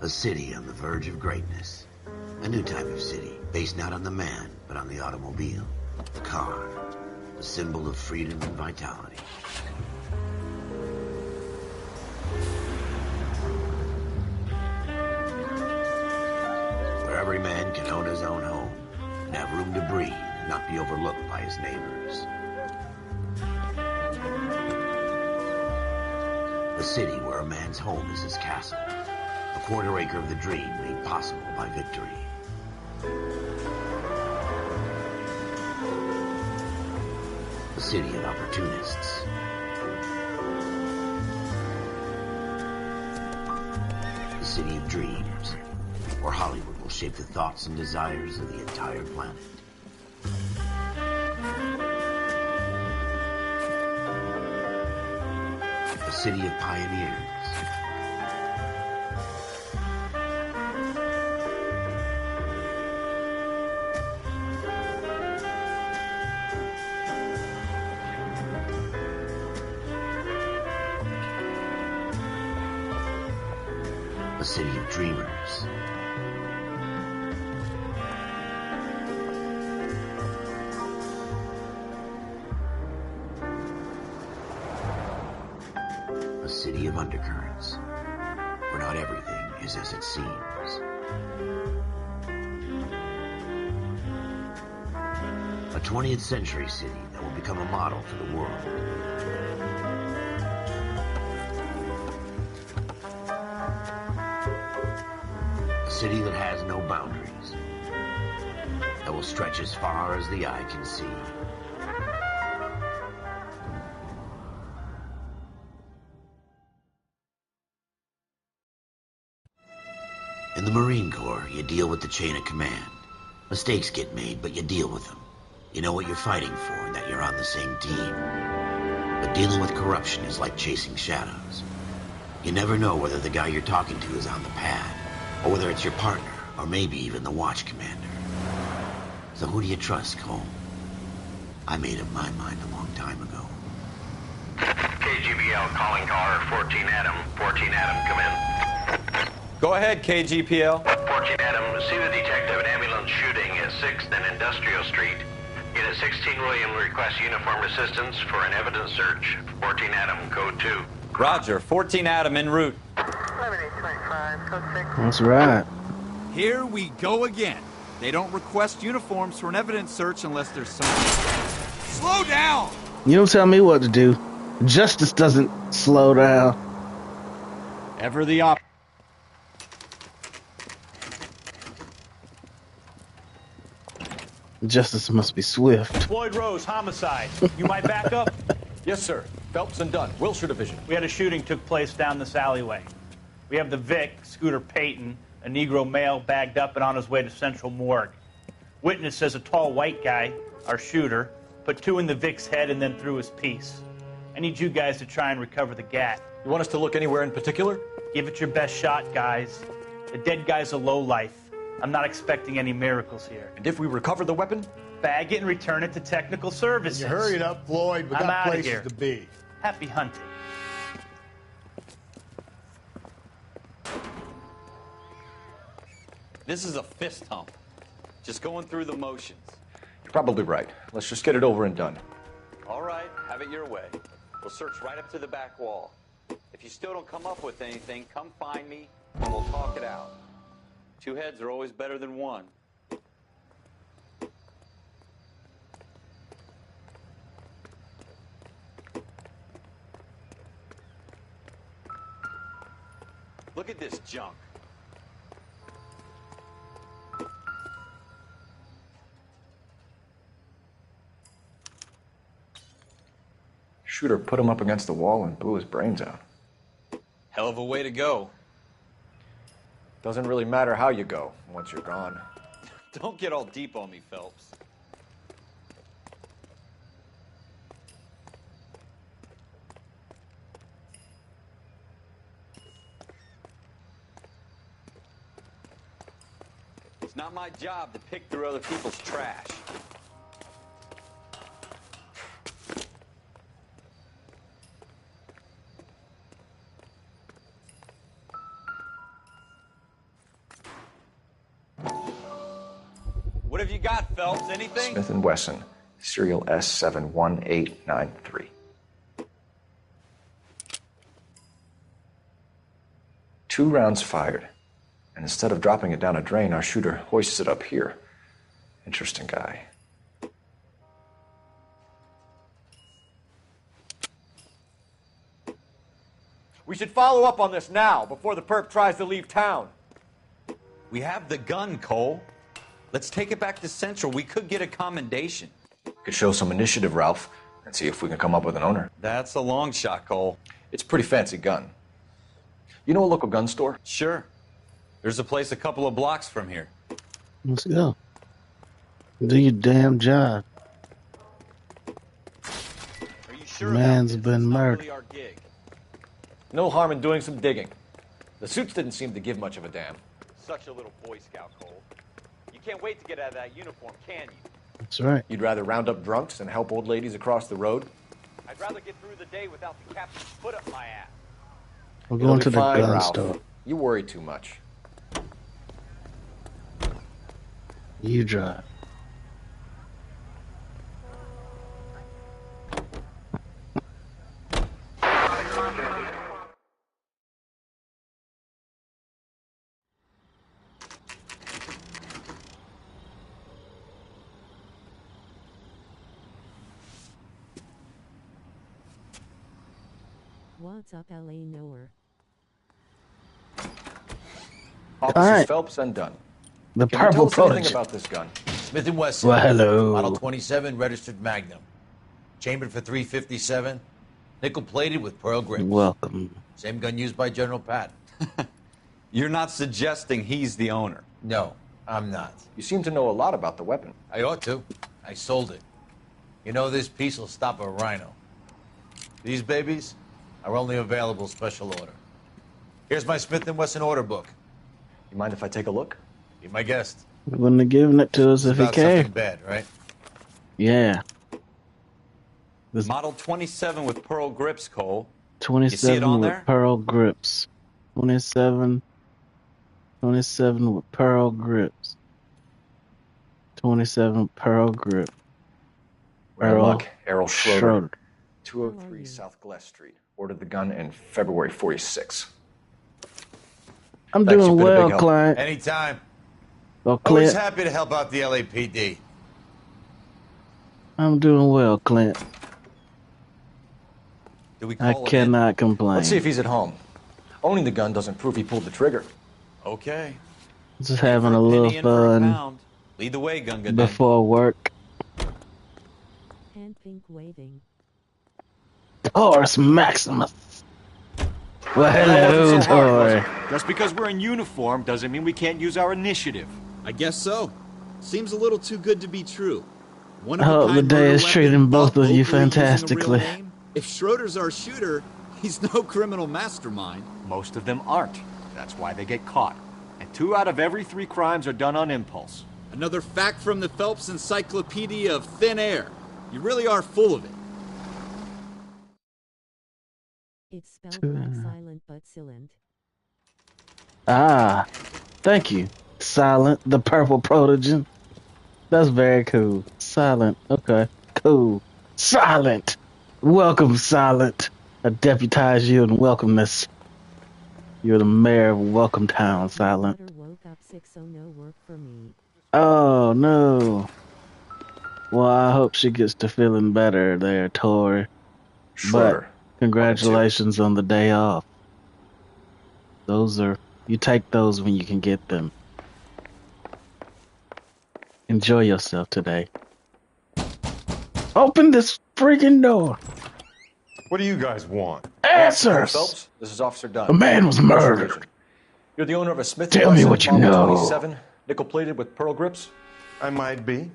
A city on the verge of greatness. A new type of city, based not on the man, but on the automobile. The car. The symbol of freedom and vitality. Where every man can own his own home, and have room to breathe, and not be overlooked by his neighbors. A city where a man's home is his castle. A quarter acre of the dream made possible by victory. A city of opportunists. A city of dreams, where Hollywood will shape the thoughts and desires of the entire planet. A city of pioneers. A city of dreamers. A city of undercurrents, where not everything is as it seems. A 20th century city that will become a model for the world. A city that has no boundaries, that will stretch as far as the eye can see. In the Marine Corps, you deal with the chain of command. Mistakes get made, but you deal with them. You know what you're fighting for and that you're on the same team. But dealing with corruption is like chasing shadows. You never know whether the guy you're talking to is on the pad, or whether it's your partner, or maybe even the watch commander. So who do you trust, Cole? I made up my mind a long time ago. KGBL calling caller 14 Adam. 14 Adam, come in. Go ahead, KGPL. 14 Adam, see the detective, an ambulance shooting at 6th and Industrial Street. Unit 16 William requests uniformed assistance for an evidence search. 14 Adam, code 2. Roger, 14 Adam en route. 11825, code 6. That's right. Here we go again. They don't request uniforms for an evidence search unless there's some... Slow down! You don't tell me what to do. Justice doesn't slow down. Ever the op... Justice must be swift. Floyd Rose, homicide. You might back up? Yes, sir. Phelps and Dunn, Wilshire Division. We had a shooting took place down this alleyway. We have the Vic, Scooter Payton, a Negro male bagged up and on his way to Central Morgue. Witness says a tall white guy, our shooter, put 2 in the Vic's head and then threw his piece. I need you guys to try and recover the gat. You want us to look anywhere in particular? Give it your best shot, guys. The dead guy's a lowlife. I'm not expecting any miracles here. And if we recover the weapon? Bag it and return it to technical services. You hurry it up, Floyd. We got places here. to be. Happy hunting. This is a fist hump. Just going through the motions. You're probably right. Let's just get it over and done. All right, have it your way. We'll search right up to the back wall. If you still don't come up with anything, come find me and we'll talk it out. 2 heads are always better than 1. Look at this junk. Shooter put him up against the wall and blew his brains out. Hell of a way to go. Doesn't really matter how you go once you're gone. Don't get all deep on me, Phelps. It's not my job to pick through other people's trash. What have you got, Phelps? Anything? Smith & Wesson, serial S71893. 2 rounds fired, and instead of dropping it down a drain, our shooter hoists it up here. Interesting guy. We should follow up on this now, before the perp tries to leave town. We have the gun, Cole. Let's take it back to Central. We could get a commendation. Could show some initiative, Ralph, and see if we can come up with an owner. That's a long shot, Cole. It's a pretty fancy gun. You know a local gun store? Sure. There's a place a couple of blocks from here. Let's go. Do your damn job. Are you sure Man's about this? been It's not murdered. really our gig. No harm in doing some digging. The suits didn't seem to give much of a damn. Such a little Boy Scout, Cole. You can't wait to get out of that uniform, can you? That's right. You'd rather round up drunks and help old ladies across the road? I'd rather get through the day without the captain's foot up my ass. We're It'll going be to the fine, gun Ralph. store. You worry too much. You drive. What's up, LANoire? Officers right. Phelps and Dunn. The Can you tell purple us anything protege. about this gun? Smith & Wesson. Well, hello. Model 27, registered Magnum. Chambered for .357. Nickel-plated with pearl grips. Welcome. Same gun used by General Patton. You're not suggesting he's the owner. No, I'm not. You seem to know a lot about the weapon. I ought to. I sold it. You know, this piece will stop a rhino. These babies are only available special order. Here's my Smith & Wesson order book. You mind if I take a look? Be my guest. He wouldn't have given it to us if he About cared. something bad, right? Yeah. This Model 27 with pearl grips, Cole. 27 on with there? pearl grips. 27 with pearl grips. 27 pearl grip. Rare Errol luck. Errol Schroeder. Schroeder. 203 South Glass Street. Ordered the gun in February 46. I'm Thanks, doing you've been a well, big help. client. Anytime. Well, Always Clint. happy to help out the LAPD. I'm doing well, Clint. Do we I call him cannot complain. Let's see if he's at home. Owning the gun doesn't prove he pulled the trigger. in? Okay. Just having a For little penny and for a fun pound. Lead the way, Gunga. before work. Hand pink waving. Taurus Maximus. Well, hello, Tori. Just because we're in uniform doesn't mean we can't use our initiative. I guess so. Seems a little too good to be true. One I hope the day is treating both of you fantastically. If Schroeder's our shooter, he's no criminal mastermind. Most of them aren't. That's why they get caught. And 2 out of every 3 crimes are done on impulse. Another fact from the Phelps Encyclopedia of Thin Air. You really are full of it. It's spelled like silent but silent. Ah, thank you. Silent, the purple protege. That's very cool. Silent, okay, cool. Silent! Welcome, Silent. I deputize you in welcomeness. You're the mayor of Welcome Town, Silent. Daughter woke up sick, so no work for me. Oh, no. Well, I hope she gets to feeling better there, Tori. Schroeder. But congratulations on the day off. You take those when you can get them. Enjoy yourself today. Open this freaking door. What do you guys want? Answers! Phelps, this is Officer Dunn. A man was murdered. You're the owner of a Smith & Tell me Wesson what you Model know. 27, nickel-plated with pearl grips? I might be.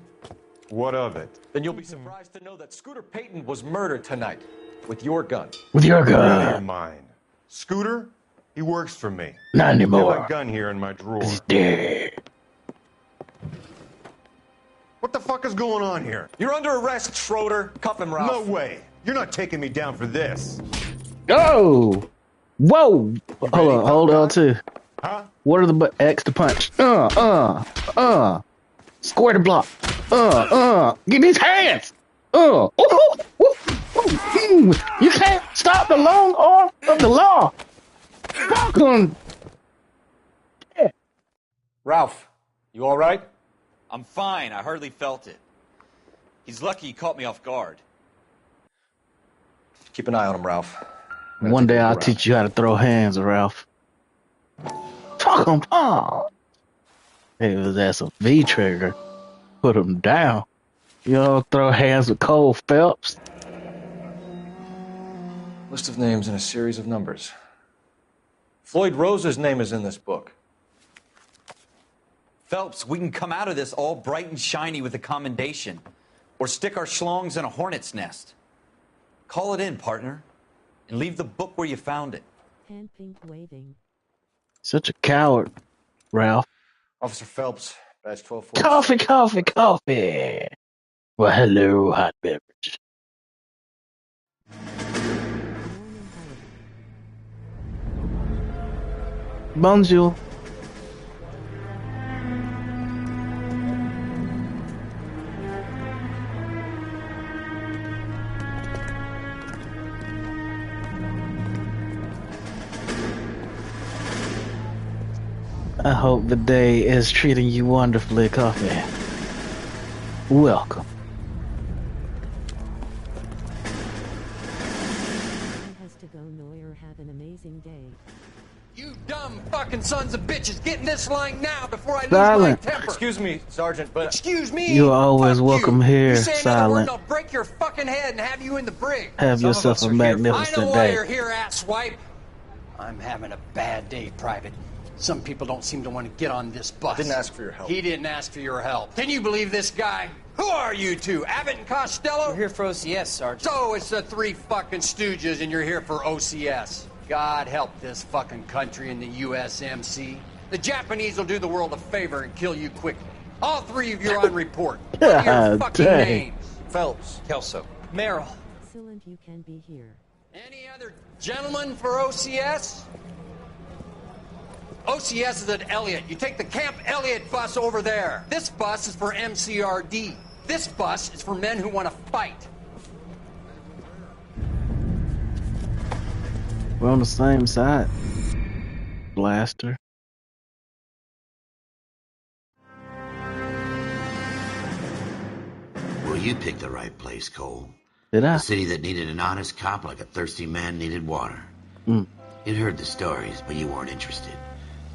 What of it? Then you'll be surprised to know that Scooter Payton was murdered tonight with your gun. With your Really gun. mine. Scooter? He works for me. Not I have anymore. a gun here in my drawer. He's dead. What the fuck is going on here? You're under arrest, Schroeder. Cuff him, Ralph. No way. You're not taking me down for this. Oh! Whoa! Hold on, too. Huh? What are the X to punch? Square the block. Get these hands. Ooh, ooh, ooh, ooh. You can't stop the long arm of the law. Welcome. Yeah. Ralph, you all right? I'm fine. I hardly felt it. He's lucky he caught me off guard. Keep an eye on him, Ralph. One day I'll teach you how to throw hands, Ralph. Fuck him. Oh. Hey, that's a V trigger. Put him down. You know, throw hands with Cole Phelps. List of names and a series of numbers. Floyd Rose's name is in this book. Phelps, we can come out of this all bright and shiny with a commendation. Or stick our schlongs in a hornet's nest. Call it in, partner. And leave the book where you found it. Hand pink waving. Such a coward, Ralph. Officer Phelps, badge 12. Coffee, coffee, coffee. Well, hello, hot beverage. Bonjour. I hope the day is treating you wonderfully, Coffee. Welcome. Has to go Noire. Have an amazing day. You dumb fucking sons of bitches, get in this line now before I lose Silent. my temper. Excuse me, Sergeant, but... Excuse me? You're always Fuck welcome you. here, You say another word Silent. and I'll break your fucking head and have you in the brig. Have Some of yourself us a are here- magnificent I know why day. you're here, asswipe. I'm having a bad day, Private. Some people don't seem to want to get on this bus. Didn't ask for your help. He didn't ask for your help. Can you believe this guy? Who are you two? Abbott and Costello? We're here for OCS, Sergeant. So it's the three fucking stooges and you're here for OCS. God help this fucking country and the USMC. The Japanese will do the world a favor and kill you quickly. All three of you are on report. What are your fucking dang. names? Phelps. Kelso. Merrill. Excellent, you can be here. Any other gentlemen for OCS? OCS is at Elliott. You take the Camp Elliott bus over there. This bus is for MCRD. This bus is for men who want to fight. We're on the same side. Blaster. Well, you picked the right place, Cole. Did I? A city that needed an honest cop like a thirsty man needed water. Mm. You'd heard the stories, but you weren't interested.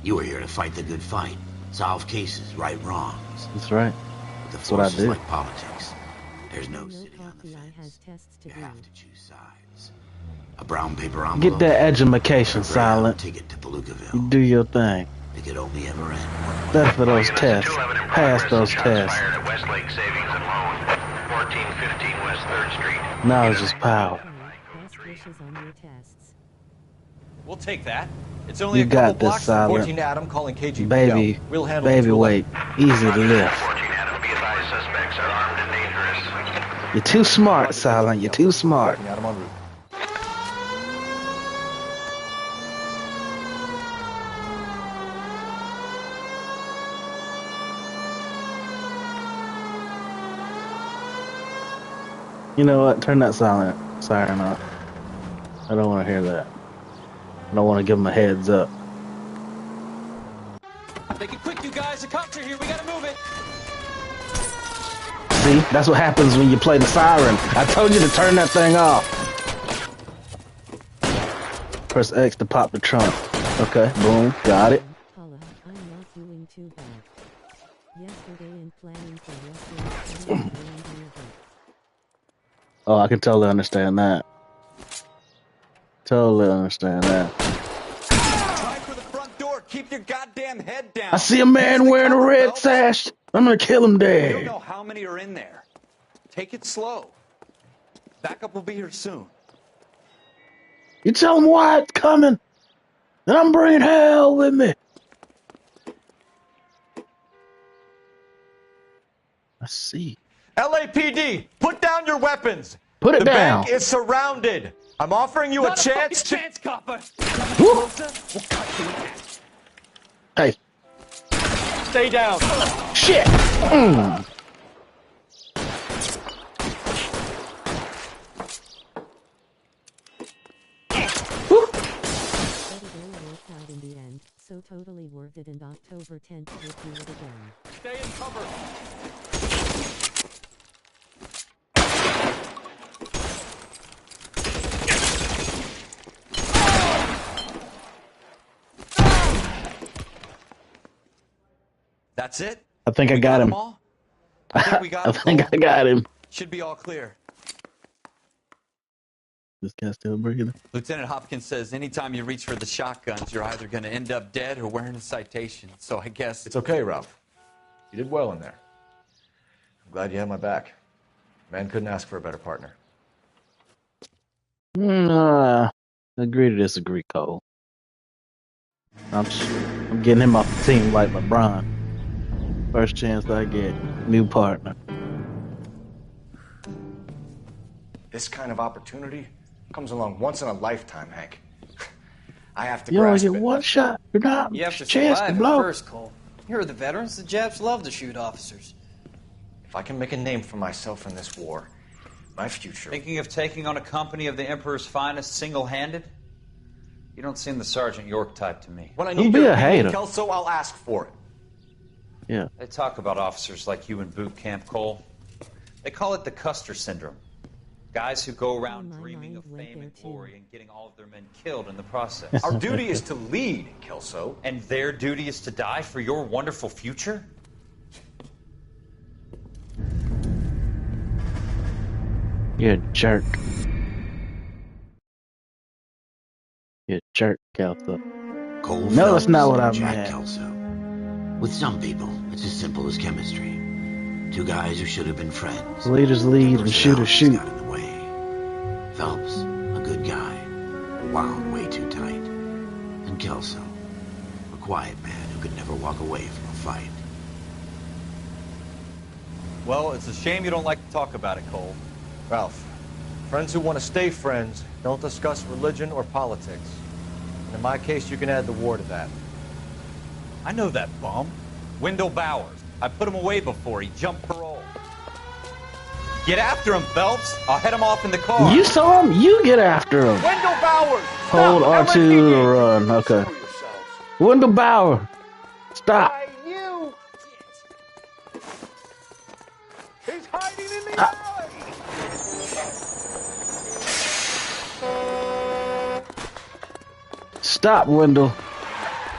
You were here to fight the good fight, solve cases, right wrongs. That's right. But the That's what I force is did. like politics. There's no No sitting on the coffee, I fence. has tests to You do. have to choose sides. A brown paper envelope. Get that education, or a Silent. ticket to Palookaville. You do your thing. It could only ever end. That's for those Units tests. 211 in Pass progress. those Shots tests. fired at Westlake Savings and Loan, 1415 West 3rd Street. Knowledge is power. Best wishes on your tests. We'll take that. It's only You a couple got this, blocks from Silent. 14 Adam calling KGB. Baby, We'll handle baby it. weight. Easy to lift. 14 Adam, be advised suspects are armed and dangerous. You're too smart, Silent. You're too smart. Adam en route. You know what? Turn that silent siren off. I don't want to hear that. I don't want to give them a heads up. Make it quick, you guys. The cops are here. We gotta move it. See? That's what happens when you play the siren. I told you to turn that thing off. Press X to pop the trunk. Okay, boom. Got it. Paula, I'm not doing too bad. Yesterday in planning for wrestling, Oh, I can totally understand that. Totally understand that. Try for the front door. Keep your goddamn head down. I see a man wearing a red sash. I'm gonna kill him You don't dead. know how many are in there. Take it slow. Backup will be here soon. You tell him why it's coming, and I'm bringing hell with me. I see. LAPD, put down your weapons. Put it the down. bank is surrounded. I'm offering you Not a chance to... chance, copper. Hey, Stay down. shit! Mm. In the end, so totally worth it, and October 10th we'll do it again. Stay in cover. That's it? I think I got him. All? I think we got I him. think I got him. Should be all clear. This guy's still breathing. Lieutenant Hopkins says anytime you reach for the shotguns, you're either going to end up dead or wearing a citation. So I guess... It's okay, Ralph. You did well in there. I'm glad you had my back. Man couldn't ask for a better partner. Agree to disagree, Cole. I'm getting him off the team like LeBron. First chance I get, new partner. This kind of opportunity comes along once in a lifetime, Hank. I have to You only grasp get it. one shot. You're not You have to chance to survive blow. at first, Cole. You're the veterans. The Japs love to shoot officers. If I can make a name for myself in this war, my future... Thinking of taking on a company of the Emperor's finest single-handed? You don't seem the Sergeant York type to me. When I Don't need be your a hater. opinion, Kelso, I'll ask for it. Yeah. They talk about officers like you in boot camp, Cole. They call it the Custer Syndrome. Guys who go around dreaming of fame and glory and getting all of their men killed in the process. Our duty is to lead, Kelso. And their duty is to die for your wonderful future? You're a jerk. You're a jerk, Kelso. Cole No, Phelps that's not what I and Jack meant. Kelso. With some people, it's as simple as chemistry. Two guys who should have been friends. Leaders lead and shooters shoot. Got in the way. Phelps, a good guy, wound way too tight. And Kelso, a quiet man who could never walk away from a fight. Well, it's a shame you don't like to talk about it, Cole. Ralph, friends who want to stay friends don't discuss religion or politics. And in my case, you can add the war to that. I know that bum. Wendell Bowers. I put him away before. He jumped parole. Get after him, Phelps. I'll head him off in the car. You saw him? You get after him. Wendell Bowers! Hold Stop! R2 to run. Okay. Wendell Bauer. Stop. You! He's hiding in the alley! Stop, Wendell.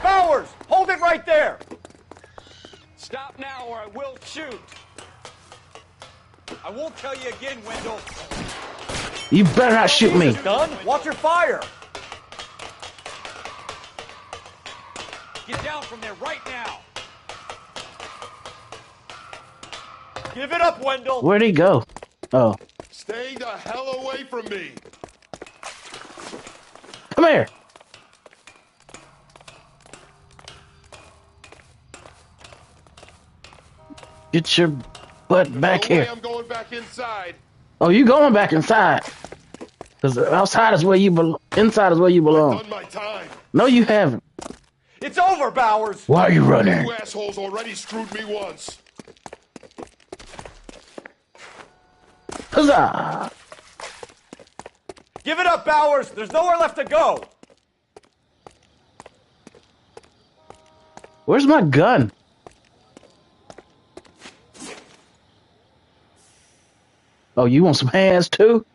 Bowers! Hold it right there! Stop now or I will shoot! I won't tell you again, Wendell. You better not shoot me. Done? Watch your fire! Get down from there right now. Give it up, Wendell! Where'd he go? Oh. Stay the hell away from me! Come here. Get your butt back No way here. I'm going back inside. Oh, you going back inside? Cause outside is where you belong. Inside is where you belong. Done my time. No, you haven't. It's over, Bowers! Why are you running? You assholes already screwed me once. Huzzah! Give it up, Bowers! There's nowhere left to go! Where's my gun? Oh, you want some hands too?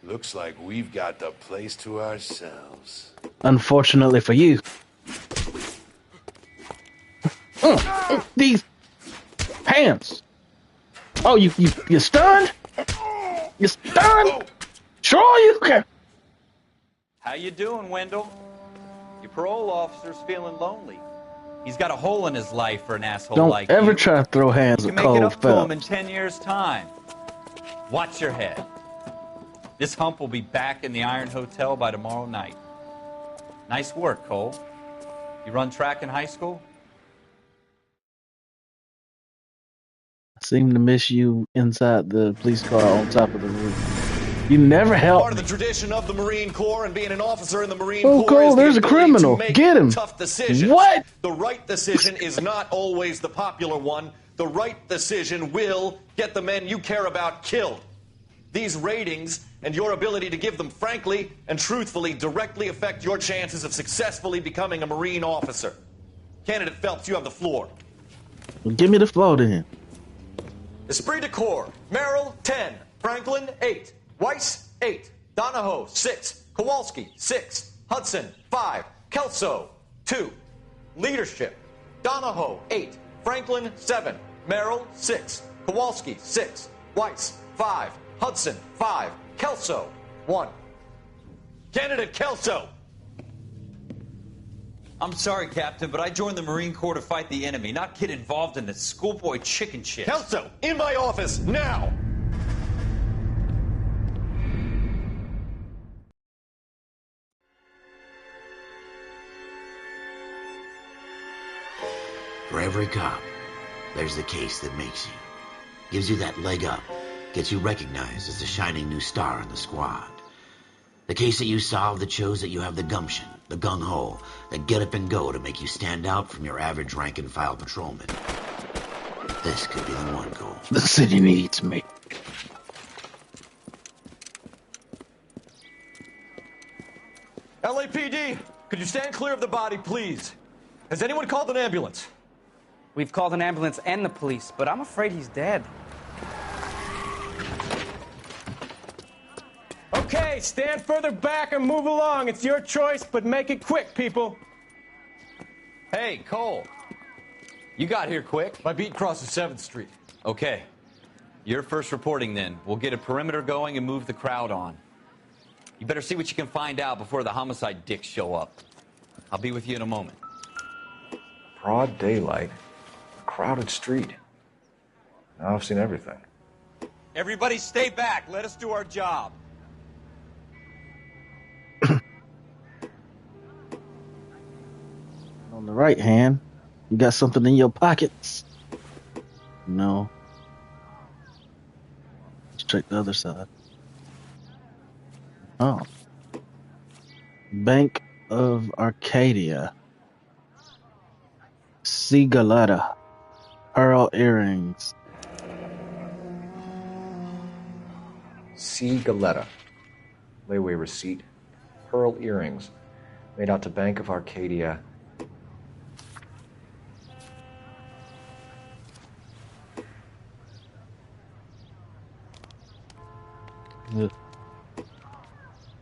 Looks like we've got the place to ourselves. Unfortunately for you. These hands. Oh, you stunned? You stunned? Sure you can. How you doing, Wendell? Your parole officer's feeling lonely. He's got a hole in his life for an asshole Don't like ever you. try to throw hands You at can make it Cole up to him in Phelps. 10 years' time. Watch your head. This hump will be back in the Iron Hotel by tomorrow night. Nice work, Cole. You run track in high school? I seem to miss you inside the police car on top of the roof. You never help. Part of the tradition of the Marine Corps and being an officer in the Marine Oh, Corps Cole, is there's the a ability criminal. to make Get him. tough decisions. What? The right decision is not always the popular one. The right decision will get the men you care about killed. These ratings and your ability to give them frankly and truthfully directly affect your chances of successfully becoming a Marine officer. Candidate Phelps, you have the floor. Give me the floor then. Esprit de Corps, Merrill, 10. Franklin, 8. Weiss, 8. Donahoe, 6. Kowalski, 6. Hudson, 5. Kelso, 2. Leadership, Donahoe, 8. Franklin, 7. Merrill, 6. Kowalski, 6. Weiss, 5. Hudson, 5. Kelso, 1. Candidate Kelso. I'm sorry, Captain, but I joined the Marine Corps to fight the enemy, not get involved in this schoolboy chicken shit. Kelso, in my office, now! For every cop, there's the case that makes you. Gives you that leg up. Gets you recognized as the shining new star in the squad. The case that you solve that shows that you have the gumption, the gung-ho, the get up and go to make you stand out from your average rank-and-file patrolman. This could be the one, Cole. The city needs me. LAPD, could you stand clear of the body, please? Has anyone called an ambulance? We've called an ambulance and the police, but I'm afraid he's dead. Okay, stand further back and move along. It's your choice, but make it quick, people. Hey, Cole. You got here quick. My beat crosses 7th Street. Okay. You're first reporting then. We'll get a perimeter going and move the crowd on. You better see what you can find out before the homicide dicks show up. I'll be with you in a moment. Broad daylight. A crowded street. Now I've seen everything. Everybody stay back. Let us do our job. On the right hand, you got something in your pockets? No. Let's check the other side. Oh. Bank of Arcadia. Cigaletta. Pearl earrings. Cigaletta. Layaway receipt. Pearl earrings. Made out to Bank of Arcadia.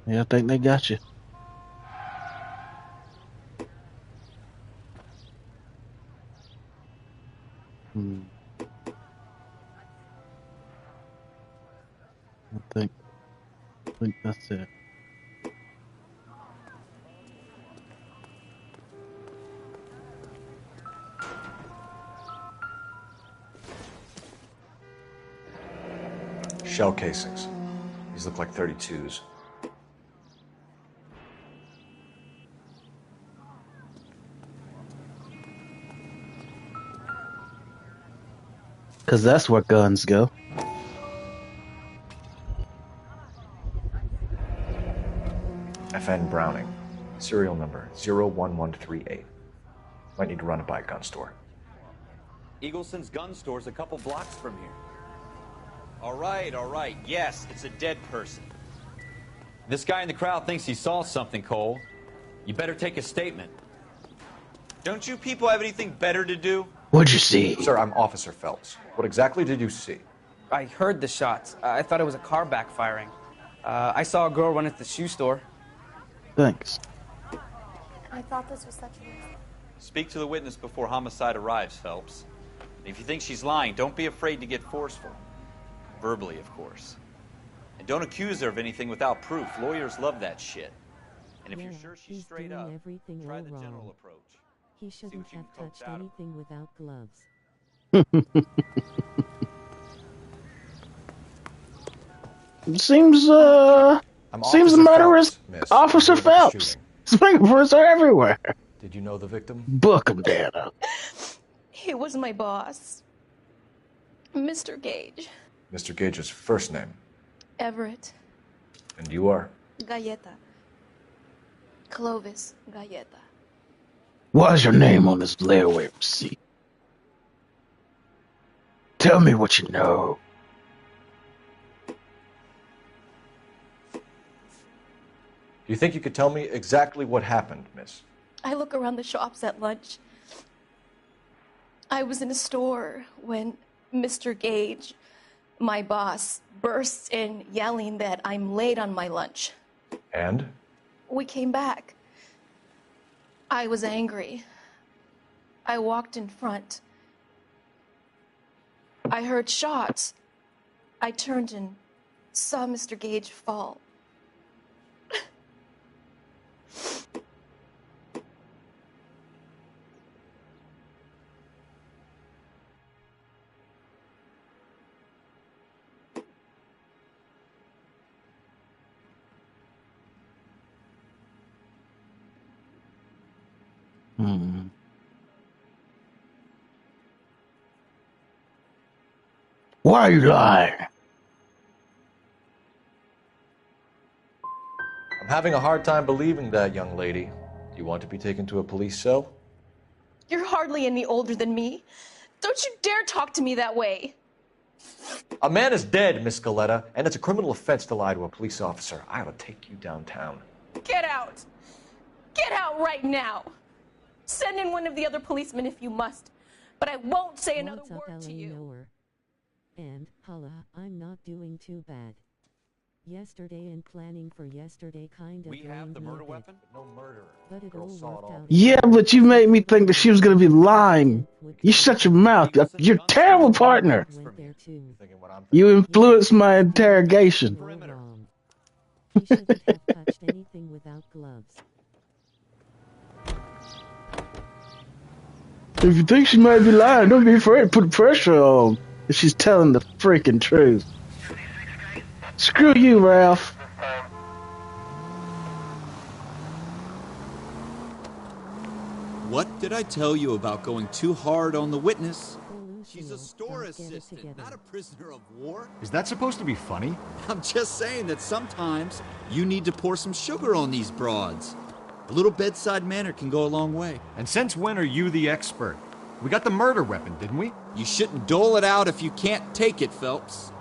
Yeah, I think they got you. I think that's it. Shell casings. These look like 32s. Because that's where guns go. FN Browning. Serial number 01138. Might need to run it by a gun store. Eagleson's gun store's a couple blocks from here. All right. Yes, it's a dead person. This guy in the crowd thinks he saw something, Cole. You better take a statement. Don't you people have anything better to do? What'd you see? Sir, I'm Officer Phelps. What exactly did you see? I heard the shots. I thought it was a car backfiring. I saw a girl run into the shoe store. Thanks. I thought this was such a risk. Speak to the witness before homicide arrives, Phelps. If you think she's lying, don't be afraid to get forceful. Verbally, of course. And don't accuse her of anything without proof. Lawyers love that shit. And if you're sure she's straight up, try the general approach. He shouldn't have touched anything without gloves. Seems the murderous Officer Phelps. Fingerprints are everywhere. Did you know the victim? Book him, Dana. It was my boss, Mr. Gage. Mr. Gage's first name. Everett. And you are? Galleta. Clovis Galleta. What's your name on this layaway receipt? Tell me what you know. Do you think you could tell me exactly what happened, miss? I look around the shops at lunch. I was in a store when Mr. Gage, my boss, bursts in yelling that I'm late on my lunch. And? We came back. I was angry. I walked in front. I heard shots. I turned and saw Mr. Gage fall. Why are you lying? I'm having a hard time believing that, young lady. Do you want to be taken to a police cell? You're hardly any older than me. Don't you dare talk to me that way. A man is dead, Miss Galletta, and it's a criminal offense to lie to a police officer. I ought to take you downtown. Get out. Get out right now. Send in one of the other policemen if you must, but I won't say another word to you. LANoire? And, holla, I'm not doing too bad. Yesterday and planning for yesterday kind of We have the murder weapon? No murderer. But it all worked out. Yeah, but you made me think that she was gonna be lying. You shut your mouth. You're a terrible partner. You influenced my interrogation. He shouldn't have touched anything without gloves. If you think she might be lying, don't be afraid to put pressure on. If she's telling the freaking truth. Screw you, Ralph. What did I tell you about going too hard on the witness? She's a store assistant, not a prisoner of war. Is that supposed to be funny? I'm just saying that sometimes you need to pour some sugar on these broads. A little bedside manner can go a long way. And since when are you the expert? We got the murder weapon, didn't we? You shouldn't dole it out if you can't take it, Phelps.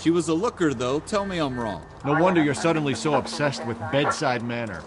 She was a looker, though. Tell me I'm wrong. No wonder you're suddenly so obsessed with bedside manner.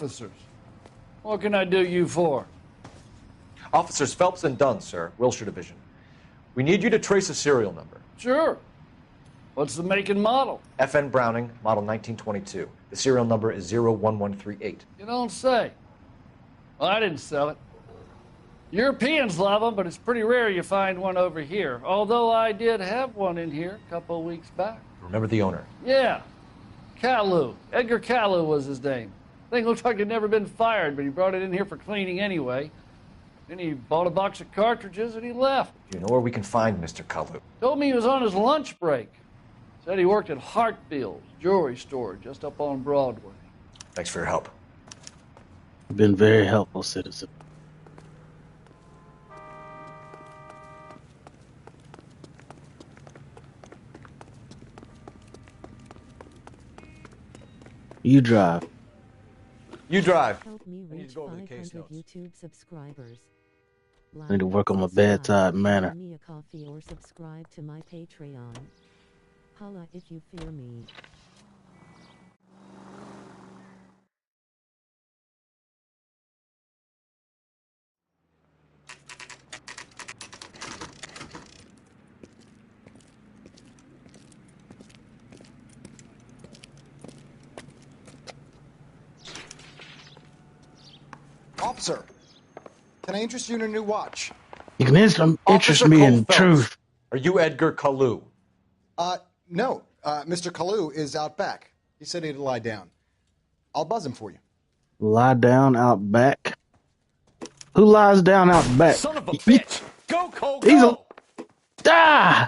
Officers, what can I do you for? Officers Phelps and Dunn, sir, Wilshire Division. We need you to trace a serial number. Sure. What's the make and model? FN Browning, model 1922. The serial number is 01138. You don't say. Well, I didn't sell it. Europeans love them, but it's pretty rare you find one over here. Although I did have one in here a couple of weeks back. Remember the owner? Yeah. Caillou. Edgar Caillou was his name. Thing looks like it'd never been fired, but he brought it in here for cleaning anyway. Then he bought a box of cartridges and he left. Do you know where we can find Mr. Kalu? Told me he was on his lunch break. Said he worked at Hartfield's jewelry store just up on Broadway. Thanks for your help. Been very helpful, citizen. You drive. You drive. Help me I need reach to go over the 500 case notes. YouTube subscribers. I need to work on my bedside manner. Buy me a coffee or subscribe to my Patreon. Holla if you fear me. Officer! Can I interest you in a new watch? You can interest me in truth. Are you Edgar Kalu? No. Mr. Kalu is out back. He said he'd lie down. I'll buzz him for you. Lie down out back? Who lies down out back? Son of a bitch! Go, Cole, He's go! Ah!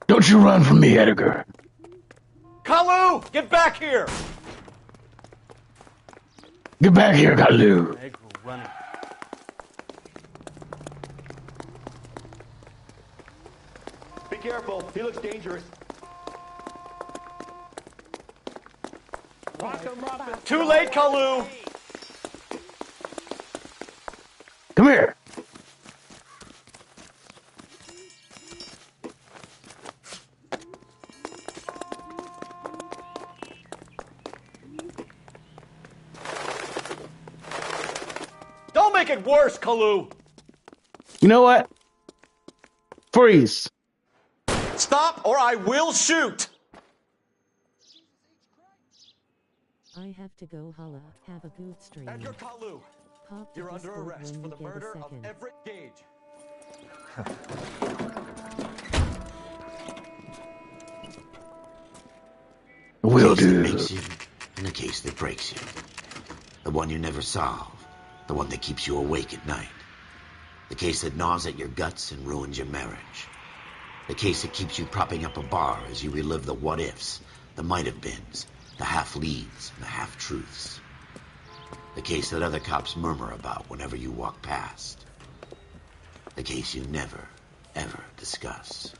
Don't you run from me, Edgar. Kalu, get back here! Get back here, Kalu. Running. Be careful. He looks dangerous. Too late, Kalu! Come here. Don't make it worse, Kalu! You know what? Freeze. Stop or I will shoot! I have to go, holla. Have a good stream. Edgar Kalu, Pop you're under Discord arrest when for you the get a murder of second. Everett Gage. Will The case that do. makes you, and the case that breaks you. The one you never solve. The one that keeps you awake at night. The case that gnaws at your guts and ruins your marriage. The case that keeps you propping up a bar as you relive the what-ifs, the might-have-beens, the half-leads, and the half-truths. The case that other cops murmur about whenever you walk past. The case you never, ever discuss.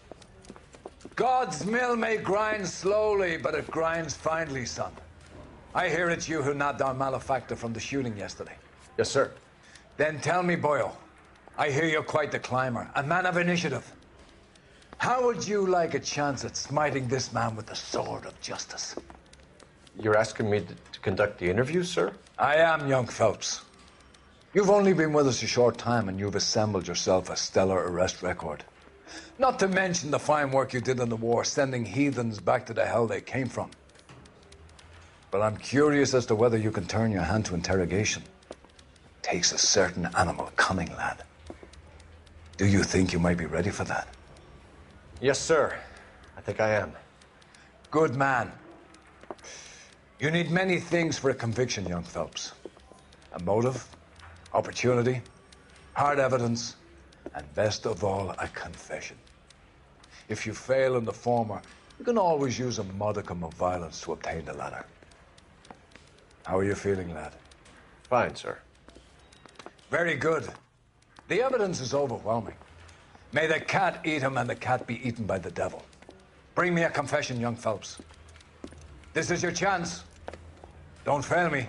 God's mill may grind slowly, but it grinds finely, son. I hear it's you who nabbed our malefactor from the shooting yesterday. Yes, sir. Then tell me, Boyle, I hear you're quite the climber, a man of initiative. How would you like a chance at smiting this man with the sword of justice? You're asking me to conduct the interview, sir? I am, young Phelps. You've only been with us a short time, and you've assembled yourself a stellar arrest record. Not to mention the fine work you did in the war, sending heathens back to the hell they came from. But I'm curious as to whether you can turn your hand to interrogation. Takes a certain animal cunning, lad. Do you think you might be ready for that? Yes, sir. I think I am. Good man. You need many things for a conviction, young Phelps. A motive, opportunity, hard evidence, and best of all, a confession. If you fail in the former, you can always use a modicum of violence to obtain the latter. How are you feeling, lad? Fine, sir. Very good. The evidence is overwhelming. May the cat eat him and the cat be eaten by the devil. Bring me a confession, young Phelps. This is your chance. Don't fail me.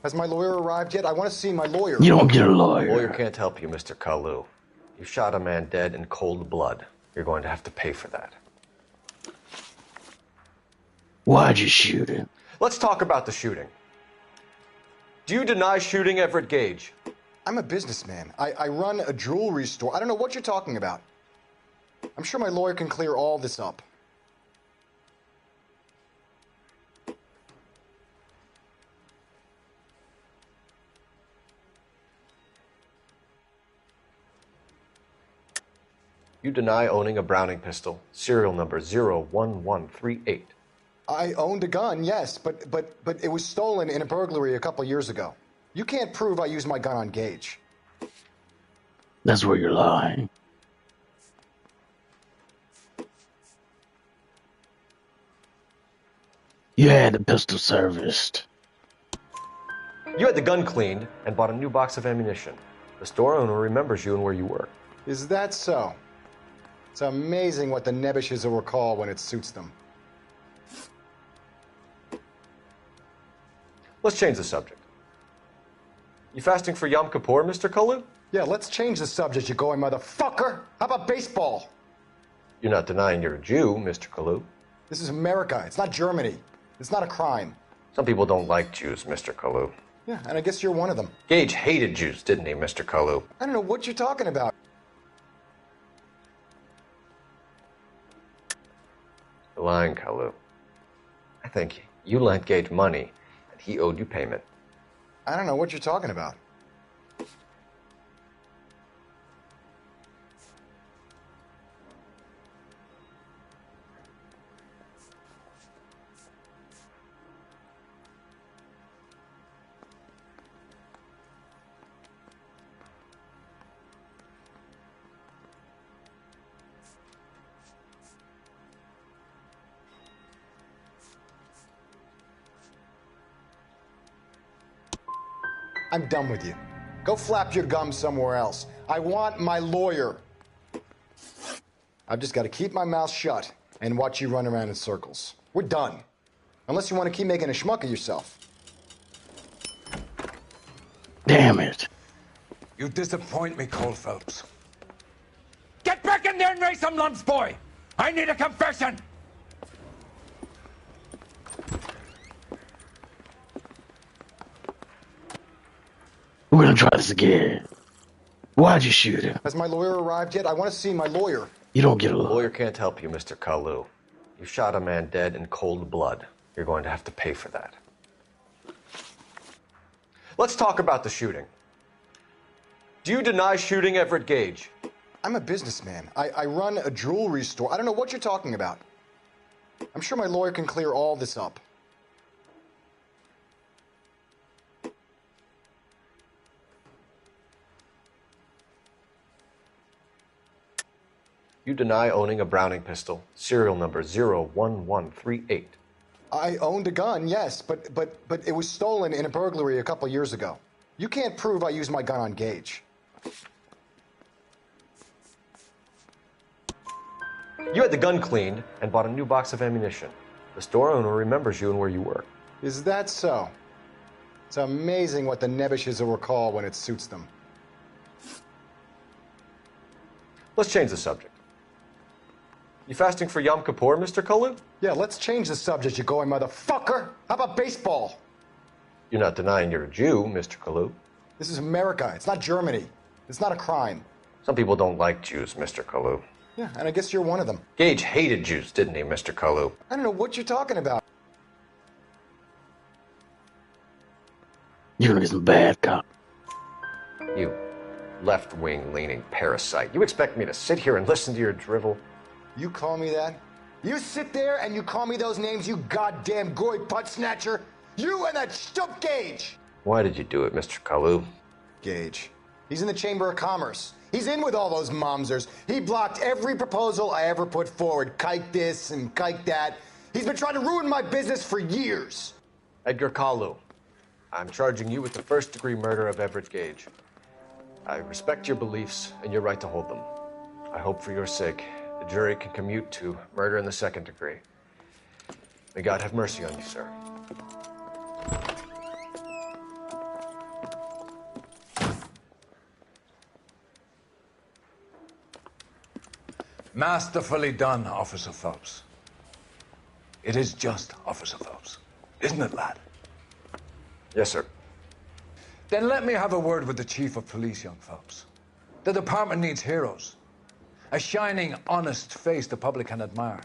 Has my lawyer arrived yet? I want to see my lawyer. You don't get a lawyer. The lawyer can't help you, Mr. Kalu. You shot a man dead in cold blood. You're going to have to pay for that. Why'd you shoot him? Let's talk about the shooting. Do you deny shooting Everett Gage? I'm a businessman. I run a jewelry store. I don't know what you're talking about. I'm sure my lawyer can clear all this up. You deny owning a Browning pistol, serial number 01138. I owned a gun, yes, but it was stolen in a burglary a couple years ago. You can't prove I used my gun on Gage. That's where you're lying. You had the pistol serviced. You had the gun cleaned and bought a new box of ammunition. The store owner remembers you and where you were. Is that so? It's amazing what the Nebbishes will recall when it suits them. Let's change the subject. You fasting for Yom Kippur, Mr. Kalu? Yeah, let's change the subject, you going motherfucker. How about baseball? You're not denying you're a Jew, Mr. Kalu. This is America. It's not Germany. It's not a crime. Some people don't like Jews, Mr. Kalu. Yeah, and I guess you're one of them. Gage hated Jews, didn't he, Mr. Kalu? I don't know what you're talking about. You're lying, Kalu. I think you lent Gage money, and he owed you payment. I don't know what you're talking about. I'm done with you. Go flap your gums somewhere else. I want my lawyer. I've just got to keep my mouth shut and watch you run around in circles. We're done. Unless you want to keep making a schmuck of yourself. Damn it. You disappoint me, Cole Phelps. Get back in there and raise some lumps, boy! I need a confession! We're gonna try this again. Why'd you shoot him? Has my lawyer arrived yet? I want to see my lawyer. You don't get a lawyer can't help you, Mr. Kalu. You shot a man dead in cold blood. You're going to have to pay for that. Let's talk about the shooting. Do you deny shooting Everett Gage? I'm a businessman. I run a jewelry store. I don't know what you're talking about. I'm sure my lawyer can clear all this up. You deny owning a Browning pistol, serial number 01138. I owned a gun, yes, but it was stolen in a burglary a couple years ago. You can't prove I used my gun on Gage. You had the gun cleaned and bought a new box of ammunition. The store owner remembers you and where you were. Is that so? It's amazing what the Nebbishes will recall when it suits them. Let's change the subject. You fasting for Yom Kippur, Mr. Kalu? Yeah, let's change the subject, you going motherfucker. How about baseball? You're not denying you're a Jew, Mr. Kalu. This is America. It's not Germany. It's not a crime. Some people don't like Jews, Mr. Kalu. Yeah, and I guess you're one of them. Gage hated Jews, didn't he, Mr. Kalu? I don't know what you're talking about. You're gonna get some bad cop. You left-wing leaning parasite. You expect me to sit here and listen to your drivel? You call me that? You sit there and you call me those names, you goddamn goy butt snatcher? You and that stup Gage! Why did you do it, Mr. Kalu? Gage. He's in the Chamber of Commerce. He's in with all those momsers. He blocked every proposal I ever put forward. Kike this and kike that. He's been trying to ruin my business for years. Edgar Kalu, I'm charging you with the first-degree murder of Everett Gage. I respect your beliefs and your right to hold them. I hope for your sake the jury can commute to murder in the second degree. May God have mercy on you, sir. Masterfully done, Officer Phelps. It is just Officer Phelps, isn't it, lad? Yes, sir. Then let me have a word with the Chief of Police, young Phelps. The department needs heroes. A shining, honest face the public can admire.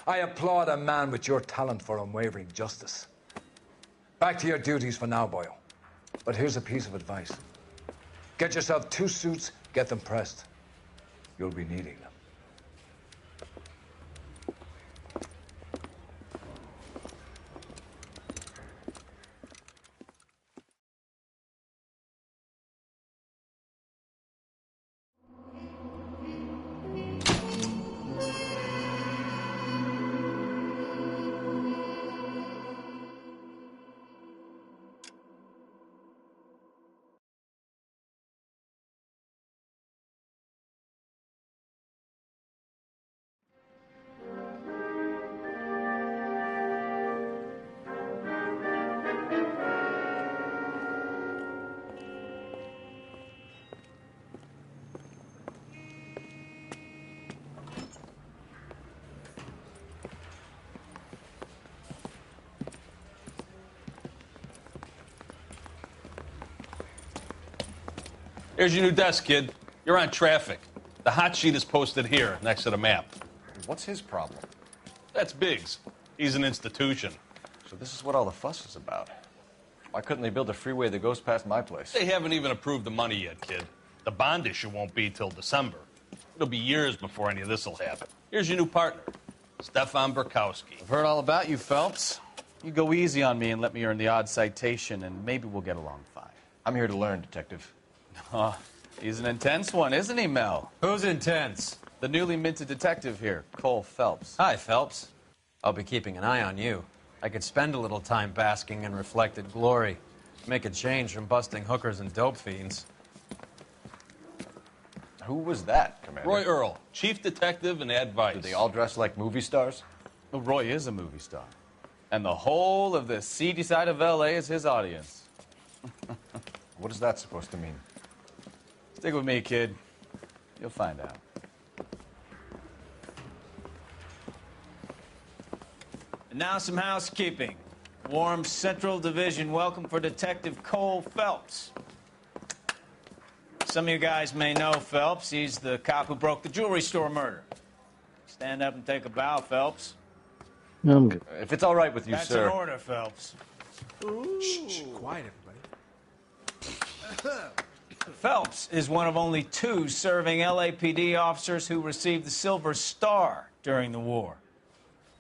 I applaud a man with your talent for unwavering justice. Back to your duties for now, Boyle. But here's a piece of advice. Get yourself 2 suits, get them pressed. You'll be needing them. Here's your new desk, kid. You're on traffic. The hot sheet is posted here, next to the map. What's his problem? That's Biggs. He's an institution. So this is what all the fuss is about. Why couldn't they build a freeway that goes past my place? They haven't even approved the money yet, kid. The bond issue won't be till December. It'll be years before any of this will happen. Here's your new partner, Stefan Burkowski. I've heard all about you, Phelps. You go easy on me and let me earn the odd citation, and maybe we'll get along fine. I'm here to learn, Detective. Oh, he's an intense one, isn't he, Mel? Who's intense? The newly minted detective here, Cole Phelps. Hi, Phelps. I'll be keeping an eye on you. I could spend a little time basking in reflected glory. Make a change from busting hookers and dope fiends. Who was that, Commander? Roy Earl, chief detective and advice. Do they all dress like movie stars? Well, Roy is a movie star. And the whole of the seedy side of L.A. is his audience. What is that supposed to mean? Stick with me, kid. You'll find out. And now some housekeeping. Warm Central Division welcome for Detective Cole Phelps. Some of you guys may know Phelps. He's the cop who broke the jewelry store murder. Stand up and take a bow, Phelps. I'm good. If it's all right with you, That's sir. an order, Phelps. Shh, quiet, everybody. Phelps is one of only 2 serving LAPD officers who received the Silver Star during the war.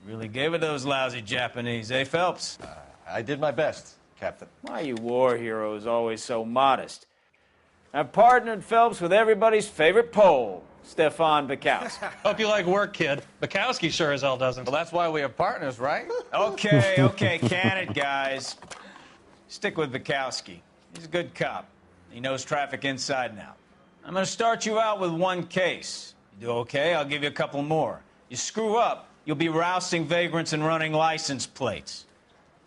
Really gave it those lousy Japanese, eh, Phelps? I did my best, Captain. Why are you war heroes always so modest? I've partnered Phelps with everybody's favorite Pole, Stefan Burkowski. Hope you like work, kid. Bukowski sure as hell doesn't. Well, that's why we have partners, right? Okay, can it, guys? Stick with Burkowski. He's a good cop. He knows traffic inside and out. I'm going to start you out with 1 case. You do okay, I'll give you a couple more. You screw up, you'll be rousting vagrants and running license plates.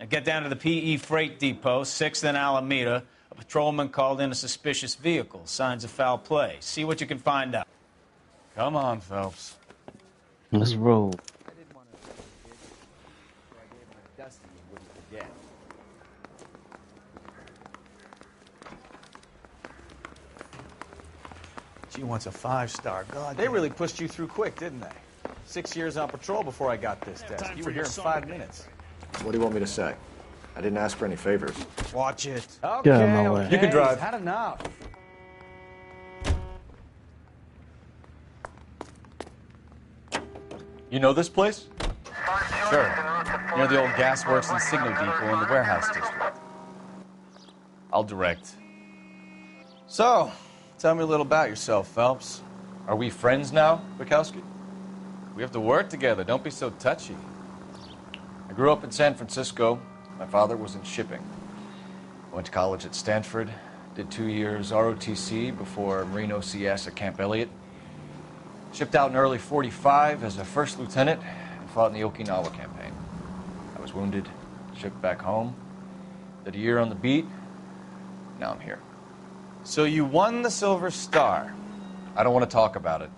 Now get down to the PE Freight Depot, 6th and Alameda. A patrolman called in a suspicious vehicle. Signs of foul play. See what you can find out. Come on, Phelps. Let's roll. I didn't want to say it, so I gave him a dusty he wouldn't forget. She wants a 5-star. God, they really pushed you through quick, didn't they? 6 years on patrol before I got this desk. You were here in 5 minutes. What do you want me to say? I didn't ask for any favors. Watch it. Okay, Get out of my way. okay. You can drive. He's had enough. You know this place? Sure. Near the old gasworks and signal depot in the warehouse district. I'll direct. So, tell me a little about yourself, Phelps. Are we friends now, Bukowski? We have to work together. Don't be so touchy. I grew up in San Francisco. My father was in shipping. I went to college at Stanford, did 2 years ROTC before Marine OCS at Camp Elliott. Shipped out in early '45 as a first lieutenant and fought in the Okinawa campaign. I was wounded, shipped back home, did a year on the beat. Now I'm here. So you won the Silver Star. I don't want to talk about it.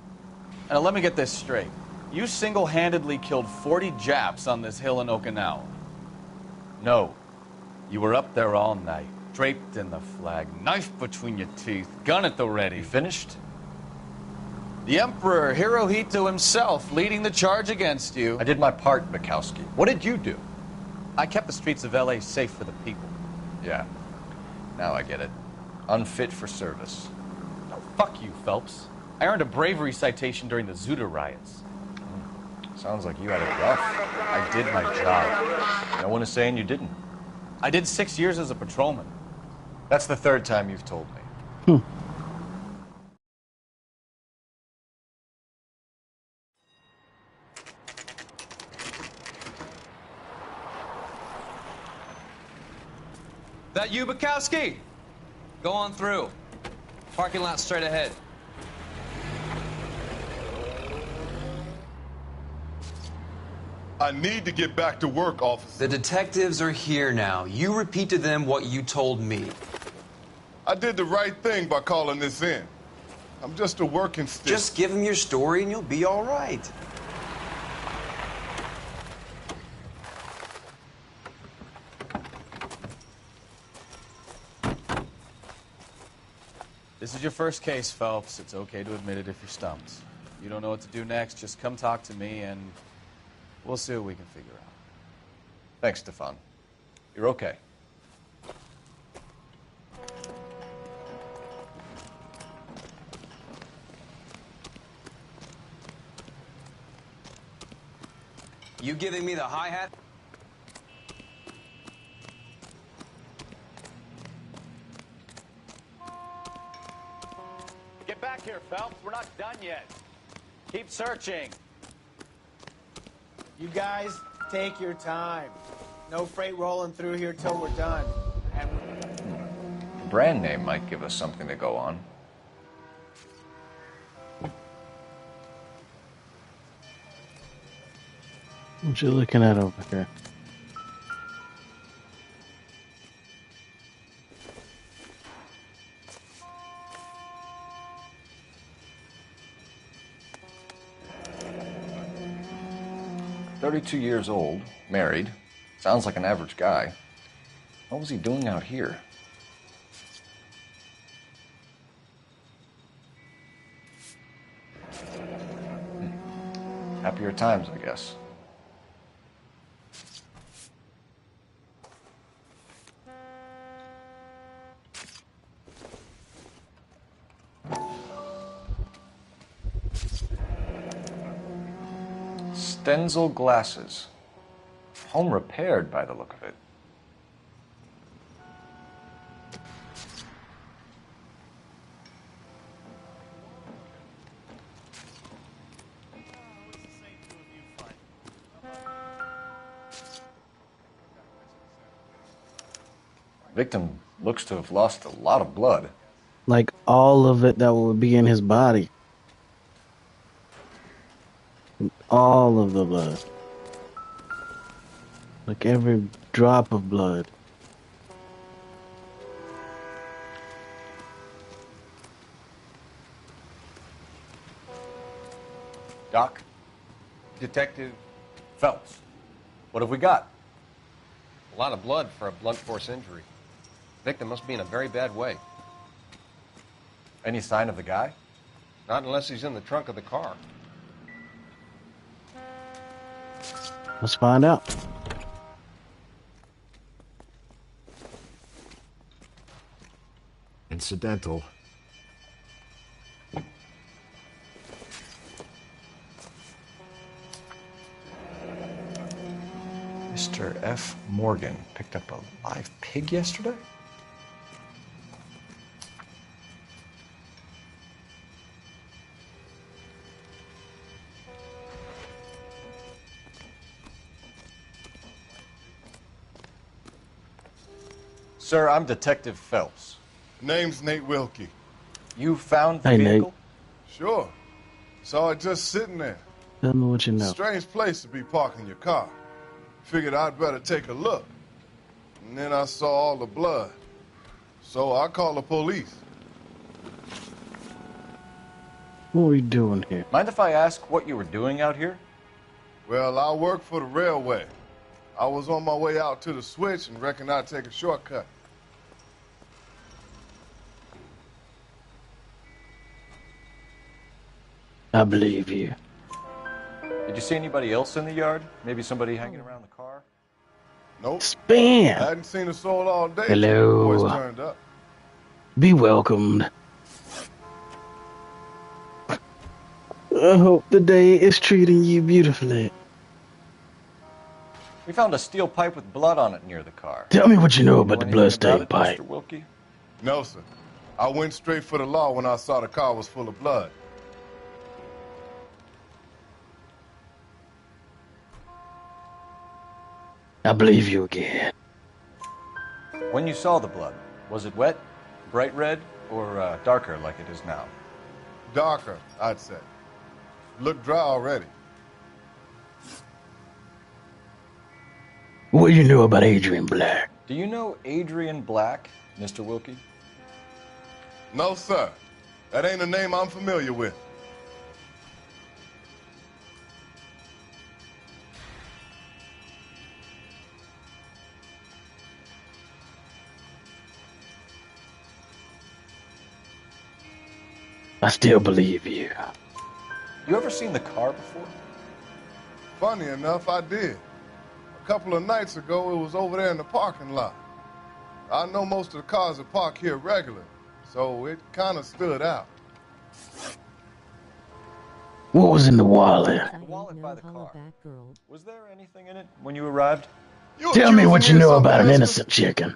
Now let me get this straight. You single-handedly killed 40 Japs on this hill in Okinawa. No. You were up there all night, draped in the flag, knife between your teeth, gun at the ready. You finished? The Emperor Hirohito himself leading the charge against you. I did my part, Bukowski. What did you do? I kept the streets of L.A. safe for the people. Yeah. Now I get it. Unfit for service. No, fuck you, Phelps. I earned a bravery citation during the Zuda riots. Sounds like you had it rough. I did my job. No one is saying you didn't. I did 6 years as a patrolman. That's the 3rd time you've told me. That you, Bukowski? Go on through. Parking lot straight ahead. I need to get back to work, officer. The detectives are here now. You repeat to them what you told me. I did the right thing by calling this in. I'm just a working stick. Just give them your story and you'll be all right. This is your first case, Phelps. It's okay to admit it if you're stumped. You don't know what to do next, just come talk to me and We'll see what we can figure out. Thanks, Stefan. You're okay. You giving me the hi-hat? Get back here, Phelps. We're not done yet. Keep searching. You guys, take your time. No freight rolling through here till we're done. The brand name might give us something to go on. What you looking at over here? "32 years old, married. Sounds like an average guy. What was he doing out here?" Happier times, I guess. Stenzel glasses. Home repaired by the look of it. Victim looks to have lost a lot of blood. Like all of it that would be in his body. All of the blood. Like every drop of blood. Doc? Detective Phelps. What have we got? A lot of blood for a blunt force injury. Victim must be in a very bad way. Any sign of the guy? Not unless he's in the trunk of the car. Let's find out. Incidental. Mr. F. Morgan picked up a live pig yesterday? Sir, I'm Detective Phelps. Name's Nate Wilkie. You found the Hey, vehicle? Nate. Sure. Saw it just sitting there. Tell me what you know. Strange place to be parking your car. Figured I'd better take a look. And then I saw all the blood. So I called the police. What are we doing here? Mind if I ask what you were doing out here? Well, I work for the railway. I was on my way out to the switch and reckoned I'd take a shortcut. I believe you. Did you see anybody else in the yard? Maybe somebody hanging around the car? Nope. Spam! I hadn't seen a soul all day. Hello. Till the boys turned up. Be welcomed. I hope the day is treating you beautifully. We found a steel pipe with blood on it near the car. Tell me what you know about the anything bloodstained about it, pipe. Mr. Wilkie? No, sir. I went straight for the law when I saw the car was full of blood. I believe you again. When you saw the blood, was it wet, bright red, or darker like it is now? Darker, I'd say. Looked dry already. What do you know about Adrian Black? Do you know Adrian Black, Mr. Wilkie? No, sir. That ain't a name I'm familiar with. I still believe you. You ever seen the car before? Funny enough, I did. A couple of nights ago, it was over there in the parking lot. I know most of the cars are parked here regularly, so it kind of stood out. What was in the wallet? The wallet by the car. Was there anything in it when you arrived? Tell me what you know about an innocent chicken.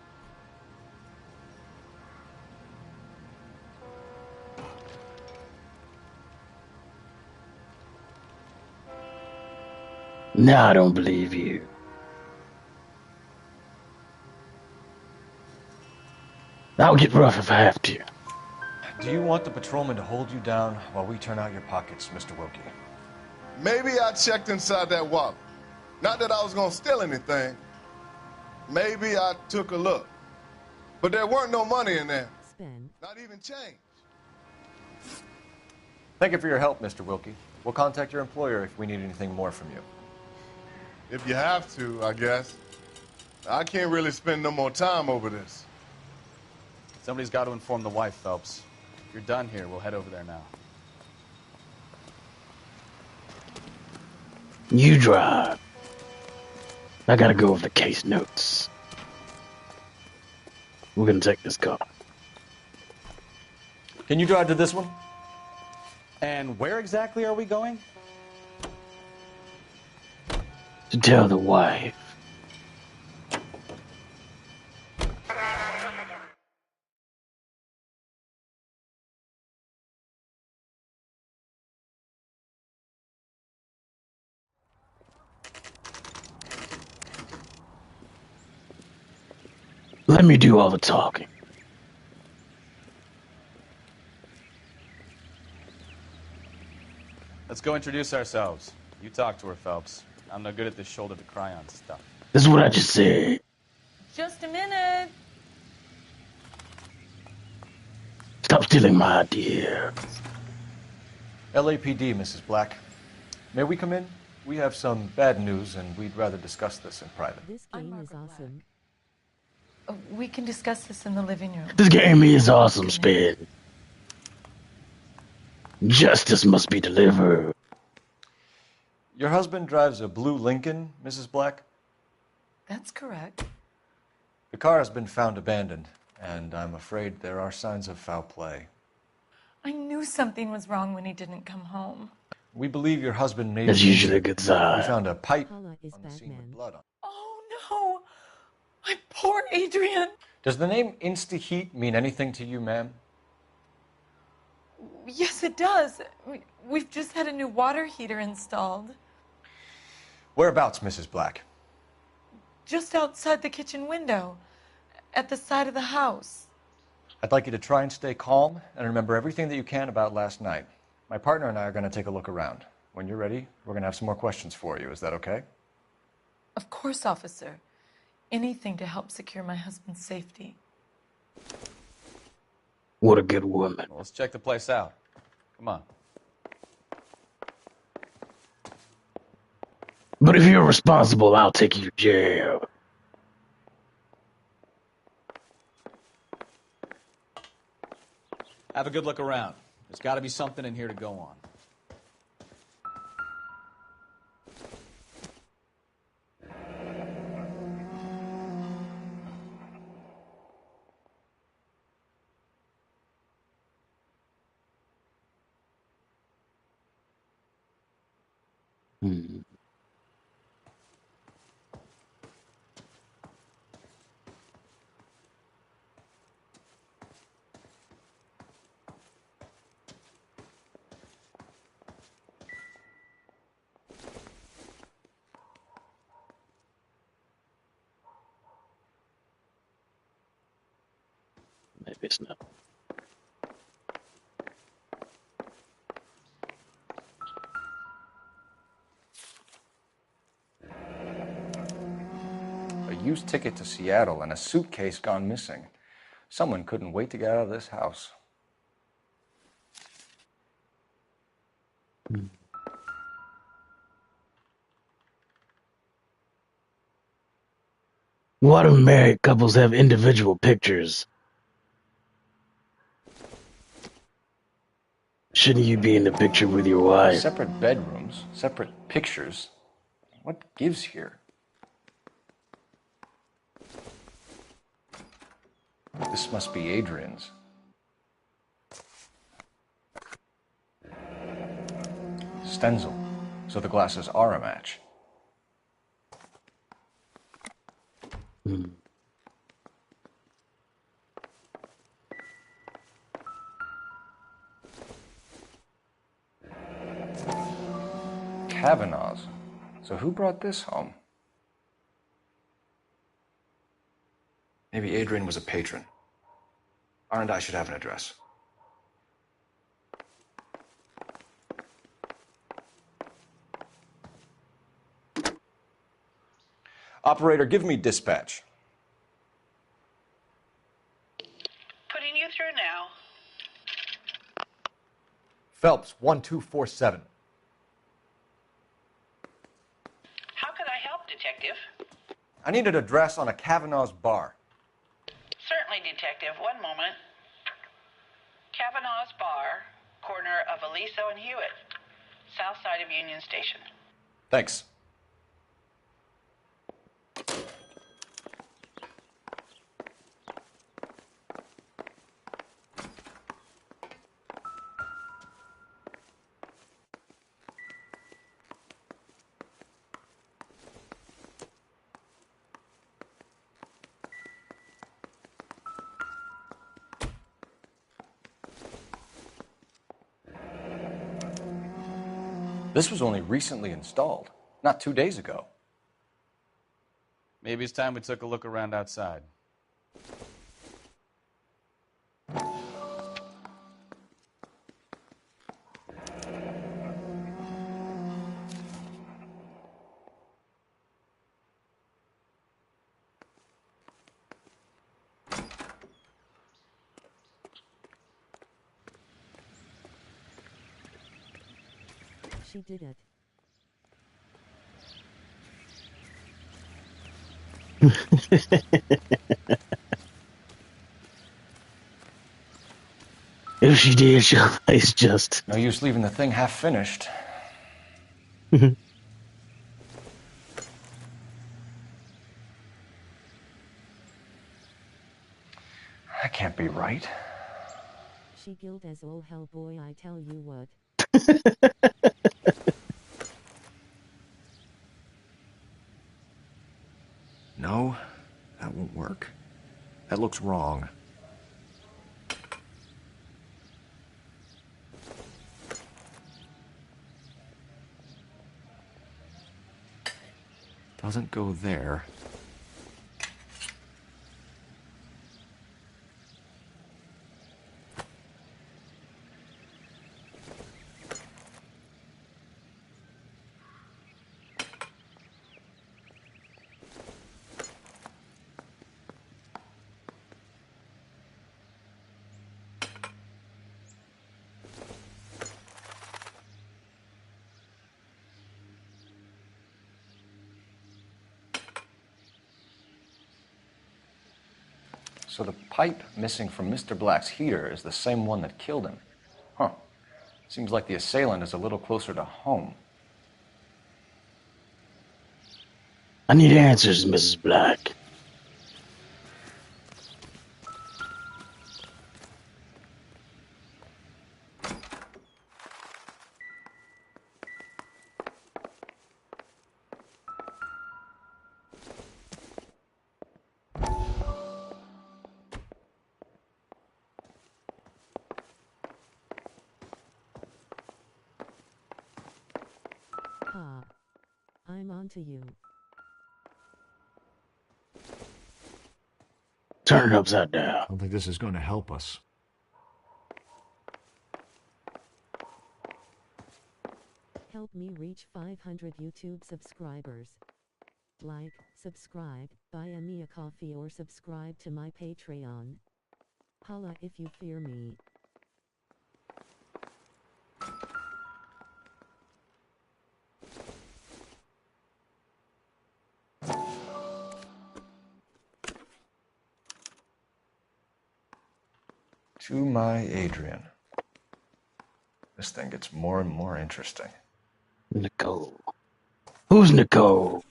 No, I don't believe you. I'll get rough if I have to. Do you want the patrolman to hold you down while we turn out your pockets, Mr. Wilkie? Maybe I checked inside that wallet. Not that I was going to steal anything. Maybe I took a look. But there weren't no money in there. Not even change. Thank you for your help, Mr. Wilkie. We'll contact your employer if we need anything more from you. If you have to, I guess. I can't really spend no more time over this. Somebody's got to inform the wife, Phelps. If you're done here, we'll head over there now. You drive. I gotta go over the case notes. We're gonna take this car. Can you drive to this one? And where exactly are we going? To tell the wife. Let me do all the talking. Let's go introduce ourselves. You talk to her, Phelps. I'm no good at this shoulder to cry on stuff. This is what I just said. Just a minute. Stop stealing my idea. LAPD, Mrs. Black. May we come in? We have some bad news, and we'd rather discuss this in private. This game is awesome. We can discuss this in the living room. This game is awesome, Spin. Justice must be delivered. Your husband drives a blue Lincoln, Mrs. Black? That's correct. The car has been found abandoned, and I'm afraid there are signs of foul play. I knew something was wrong when he didn't come home. We believe your husband may That's be usually a injured. good sign. We found a pipe on the scene with blood on it. Oh, no. My poor Adrian. Does the name Insta-Heat mean anything to you, ma'am? Yes, it does. We've just had a new water heater installed. Whereabouts, Mrs. Black? Just outside the kitchen window, at the side of the house. I'd like you to try and stay calm and remember everything that you can about last night. My partner and I are going to take a look around. When you're ready, we're going to have some more questions for you. Is that okay? Of course, officer. Anything to help secure my husband's safety. What a good woman. Well, let's check the place out. Come on. But if you're responsible, I'll take you to jail. Have a good look around. There's got to be something in here to go on. Maybe it's not. A used ticket to Seattle and a suitcase gone missing. Someone couldn't wait to get out of this house. Why do married couples have individual pictures? Shouldn't you be in the picture with your wife? Separate bedrooms, separate pictures. What gives here? This must be Adrian's. Stenzel. So the glasses are a match. Kavanaugh's. So who brought this home? Maybe Adrian was a patron. R and I should have an address. Operator, give me dispatch. Putting you through now. Phelps, 1247. How can I help, Detective? I need an address on a Kavanaugh's bar. Certainly, Detective. One moment. Kavanaugh's Bar, corner of Aliso and Hewitt, south side of Union Station. Thanks. This was only recently installed, not 2 days ago. Maybe it's time we took a look around outside. She did it. If she did, she'll face just. No use leaving the thing half finished. That can't be right. She guilt as all hell, boy, I tell you what. No, that won't work. That looks wrong. Doesn't go there. So the pipe missing from Mr. Black's heater is the same one that killed him. Huh. Seems like the assailant is a little closer to home. I need answers, Mrs. Black. I'm on to you. Turn it upside down. I don't think this is going to help us. Help me reach 500 YouTube subscribers. Like, subscribe, buy me a coffee or subscribe to my Patreon. Holla if you fear me. To my Adrian. This thing gets more and more interesting. Nicole. Who's Nicole?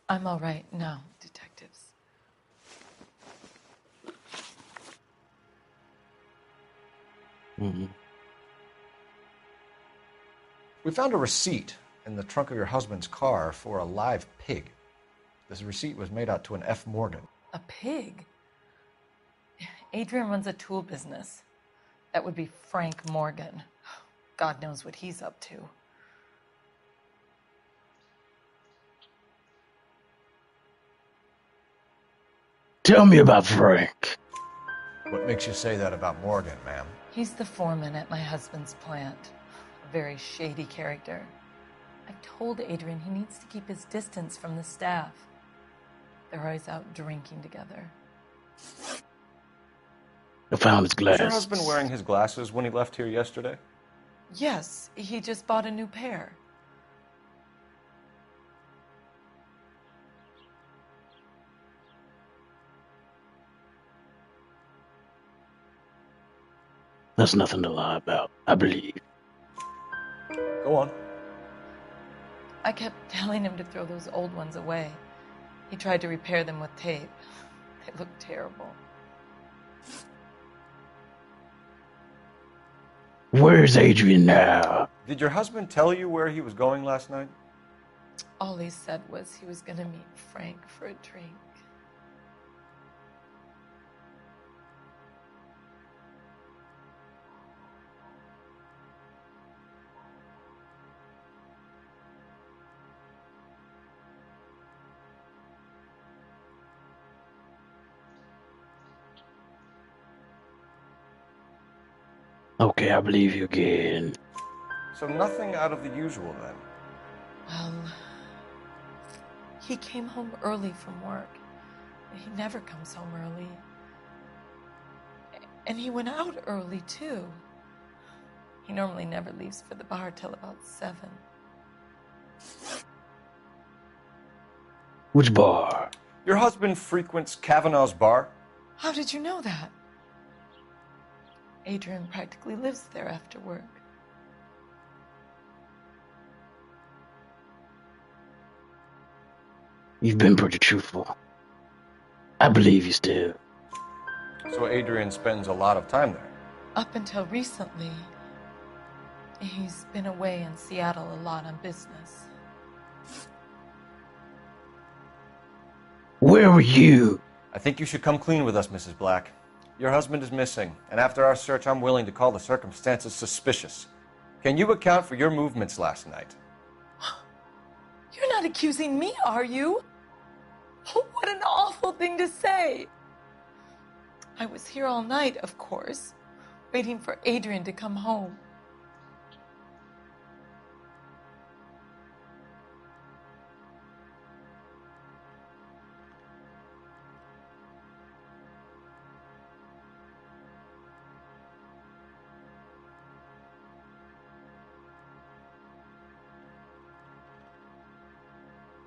I'm all right now, detectives. Mm-hmm. We found a receipt in the trunk of your husband's car for a live pig. This receipt was made out to an F. Morgan. A pig? Adrian runs a tool business. That would be Frank Morgan. God knows what he's up to. Tell me about Frank. What makes you say that about Morgan, ma'am? He's the foreman at my husband's plant. A very shady character. I've told Adrian he needs to keep his distance from the staff. They're always out drinking together. I found his Was glasses. your husband wearing his glasses when he left here yesterday? Yes, he just bought a new pair. There's nothing to lie about, I believe. Go on. I kept telling him to throw those old ones away. He tried to repair them with tape. They looked terrible. Where's Adrian now? Did your husband tell you where he was going last night? All he said was he was going to meet Frank for a drink. Okay, I believe you again. So nothing out of the usual then? Well, he came home early from work. He never comes home early. And he went out early, too. He normally never leaves for the bar till about 7. Which bar? Your husband frequents Kavanaugh's bar? How did you know that? Adrian practically lives there after work. You've been pretty truthful. I believe you still. So Adrian spends a lot of time there? Up until recently, he's been away in Seattle a lot on business. Where were you? I think you should come clean with us, Mrs. Black. Your husband is missing, and after our search, I'm willing to call the circumstances suspicious. Can you account for your movements last night? You're not accusing me, are you? Oh, what an awful thing to say. I was here all night, of course, waiting for Adrian to come home.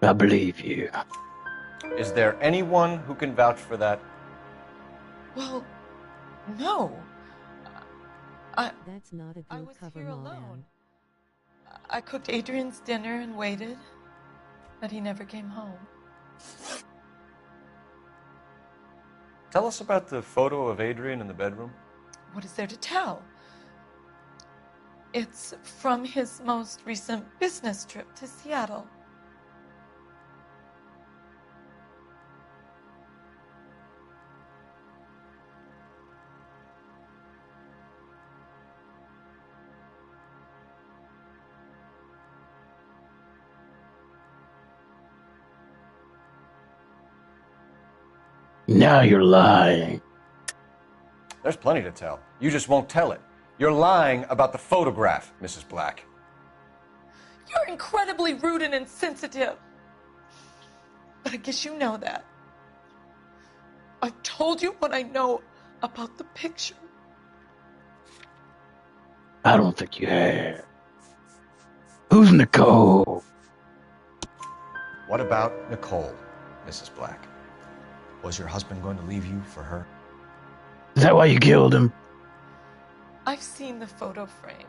I believe you. Is there anyone who can vouch for that? Well, no. That's not a I good was cover, here Moran. alone. I cooked Adrian's dinner and waited, but he never came home. Tell us about the photo of Adrian in the bedroom. What is there to tell? It's from his most recent business trip to Seattle. Now you're lying. There's plenty to tell. You just won't tell it. You're lying about the photograph, Mrs. Black. You're incredibly rude and insensitive. But I guess you know that. I told you what I know about the picture. I don't think you have. Who's Nicole? What about Nicole, Mrs. Black? Was your husband going to leave you for her? Is that why you killed him? I've seen the photo frame.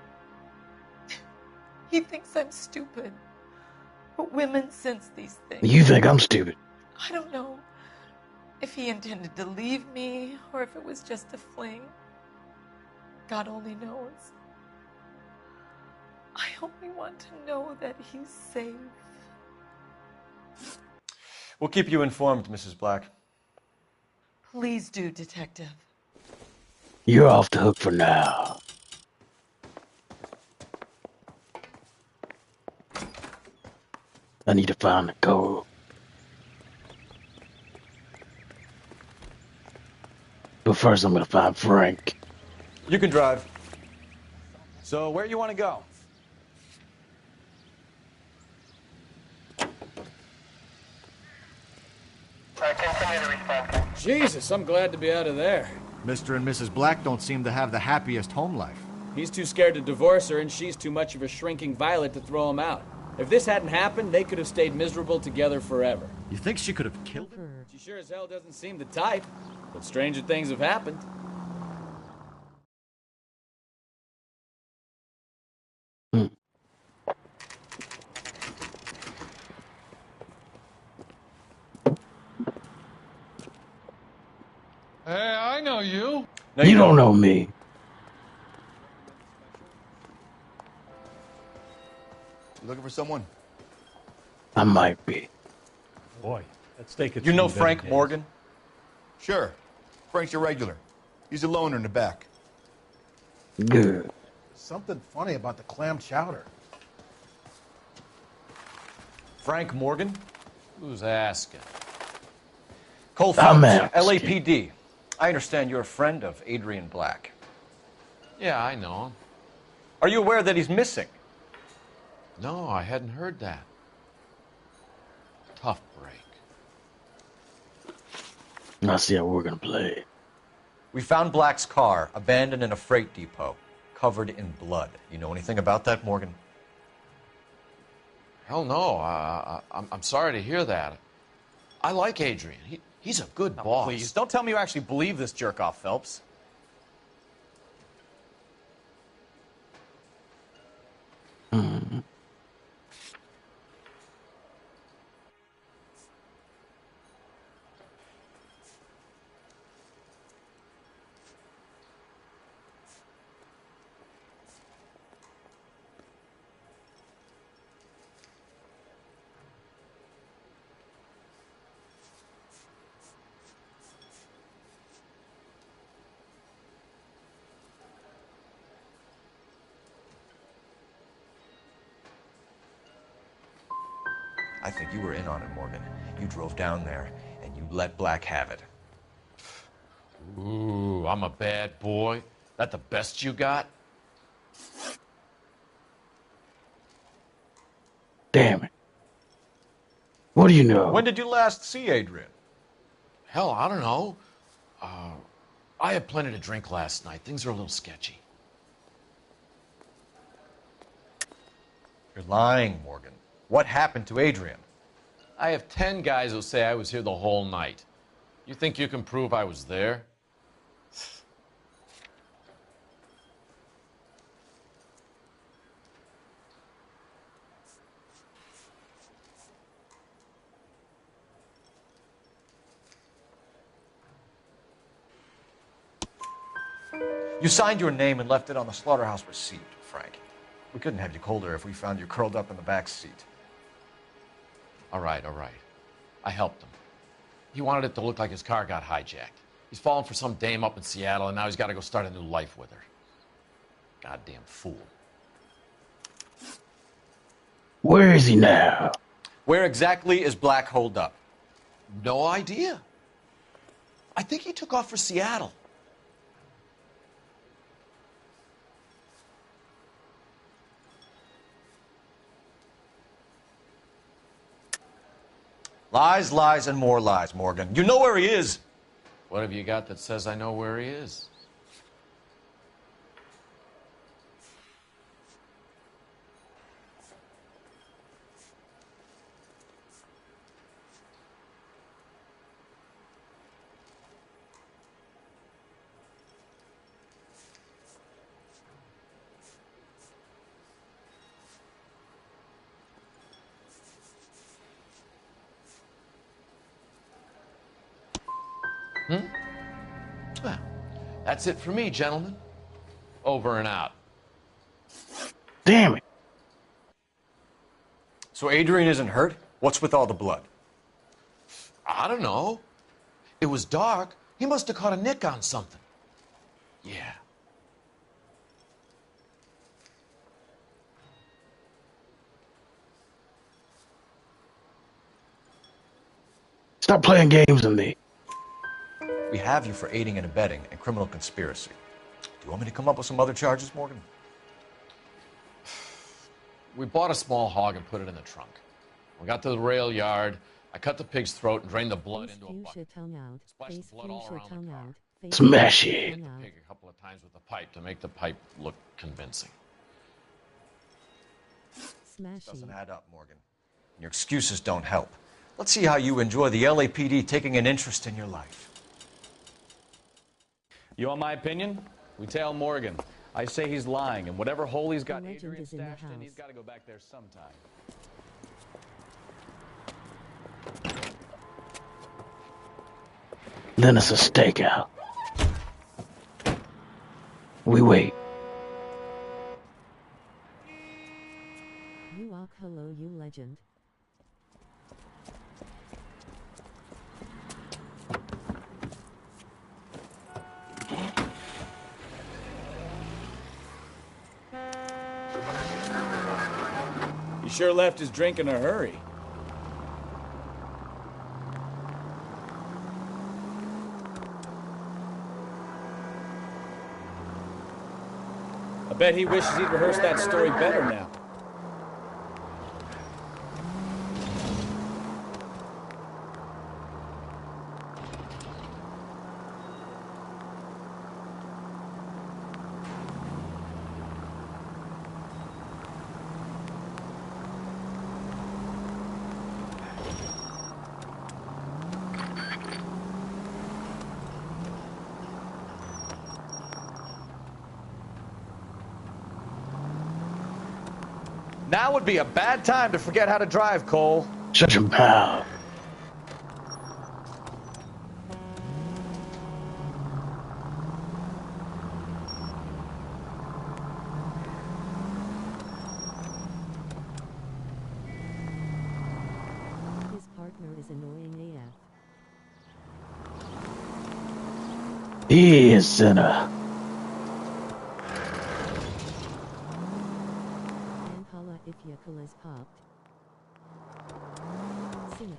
He thinks I'm stupid. But women sense these things. You think I'm stupid? I don't know if he intended to leave me or if it was just a fling. God only knows. I only want to know that he's safe. We'll keep you informed, Mrs. Black. Please do, Detective. You're off the hook for now. I need to find Nicole. But first I'm gonna find Frank. You can drive. So where you want to go? Jesus, I'm glad to be out of there. Mr. and Mrs. Black don't seem to have the happiest home life. He's too scared to divorce her, and she's too much of a shrinking violet to throw him out. If this hadn't happened, they could have stayed miserable together forever. You think she could have killed him? She sure as hell doesn't seem the type, but stranger things have happened. Hey, I know you. No, you don't know me. You looking for someone? I might be. Boy, that steak is. You know Frank Morgan? Sure. Frank's your regular. He's a loner in the back. Good. Something funny about the clam chowder. Frank Morgan? Who's asking? Cole I'm Phelps, asking. LAPD. I understand you're a friend of Adrian Black. Yeah, I know him. Are you aware that he's missing? No, I hadn't heard that. Tough break. I see how we're gonna play. We found Black's car abandoned in a freight depot, covered in blood. You know anything about that, Morgan? Hell no. I'm sorry to hear that. I like Adrian. He's a good boss. Please, don't tell me you actually believe this jerk-off, Phelps. I think you were in on it, Morgan. You drove down there, and you let Black have it. Ooh, I'm a bad boy. That the best you got? Damn it. What do you know? When did you last see Adrian? Hell, I don't know. I had plenty to drink last night. Things are a little sketchy. You're lying, Morgan. What happened to Adrian? I have 10 guys who say I was here the whole night. You think you can prove I was there? You signed your name and left it on the slaughterhouse receipt, Frank. We couldn't have you colder if we found you curled up in the back seat. All right, all right. I helped him. He wanted it to look like his car got hijacked. He's fallen for some dame up in Seattle, and now he's got to go start a new life with her. Goddamn fool. Where is he now? Where exactly is Black holed up? No idea. I think he took off for Seattle. Lies, lies, and more lies, Morgan. You know where he is. What have you got that says I know where he is? Well, that's it for me, gentlemen. Over and out. Damn it. So Adrian isn't hurt? What's with all the blood? I don't know. It was dark. He must have caught a nick on something. Yeah. Stop playing games with me. We have you for aiding and abetting and criminal conspiracy. Do you want me to come up with some other charges, Morgan? We bought a small hog and put it in the trunk. We got to the rail yard. I cut the pig's throat and drained the blood into a bucket. Splashed the blood all around the car. Smash it. Hit the pig a couple of times with the pipe to make the pipe look convincing. Doesn't add up, Morgan. Your excuses don't help. Let's see how you enjoy the LAPD taking an interest in your life. You want my opinion? We tail Morgan. I say he's lying, and whatever hole he's got Adrian stashed in, he's got to go back there sometime. Then it's a stakeout. We wait. You walk hello, you legend. He sure left his drink in a hurry. I bet he wishes he'd rehearsed that story better now. Now would be a bad time to forget how to drive, Cole. Shut your mouth. His partner is annoying AF. He is sinner. If Yakul is popped. Sinner.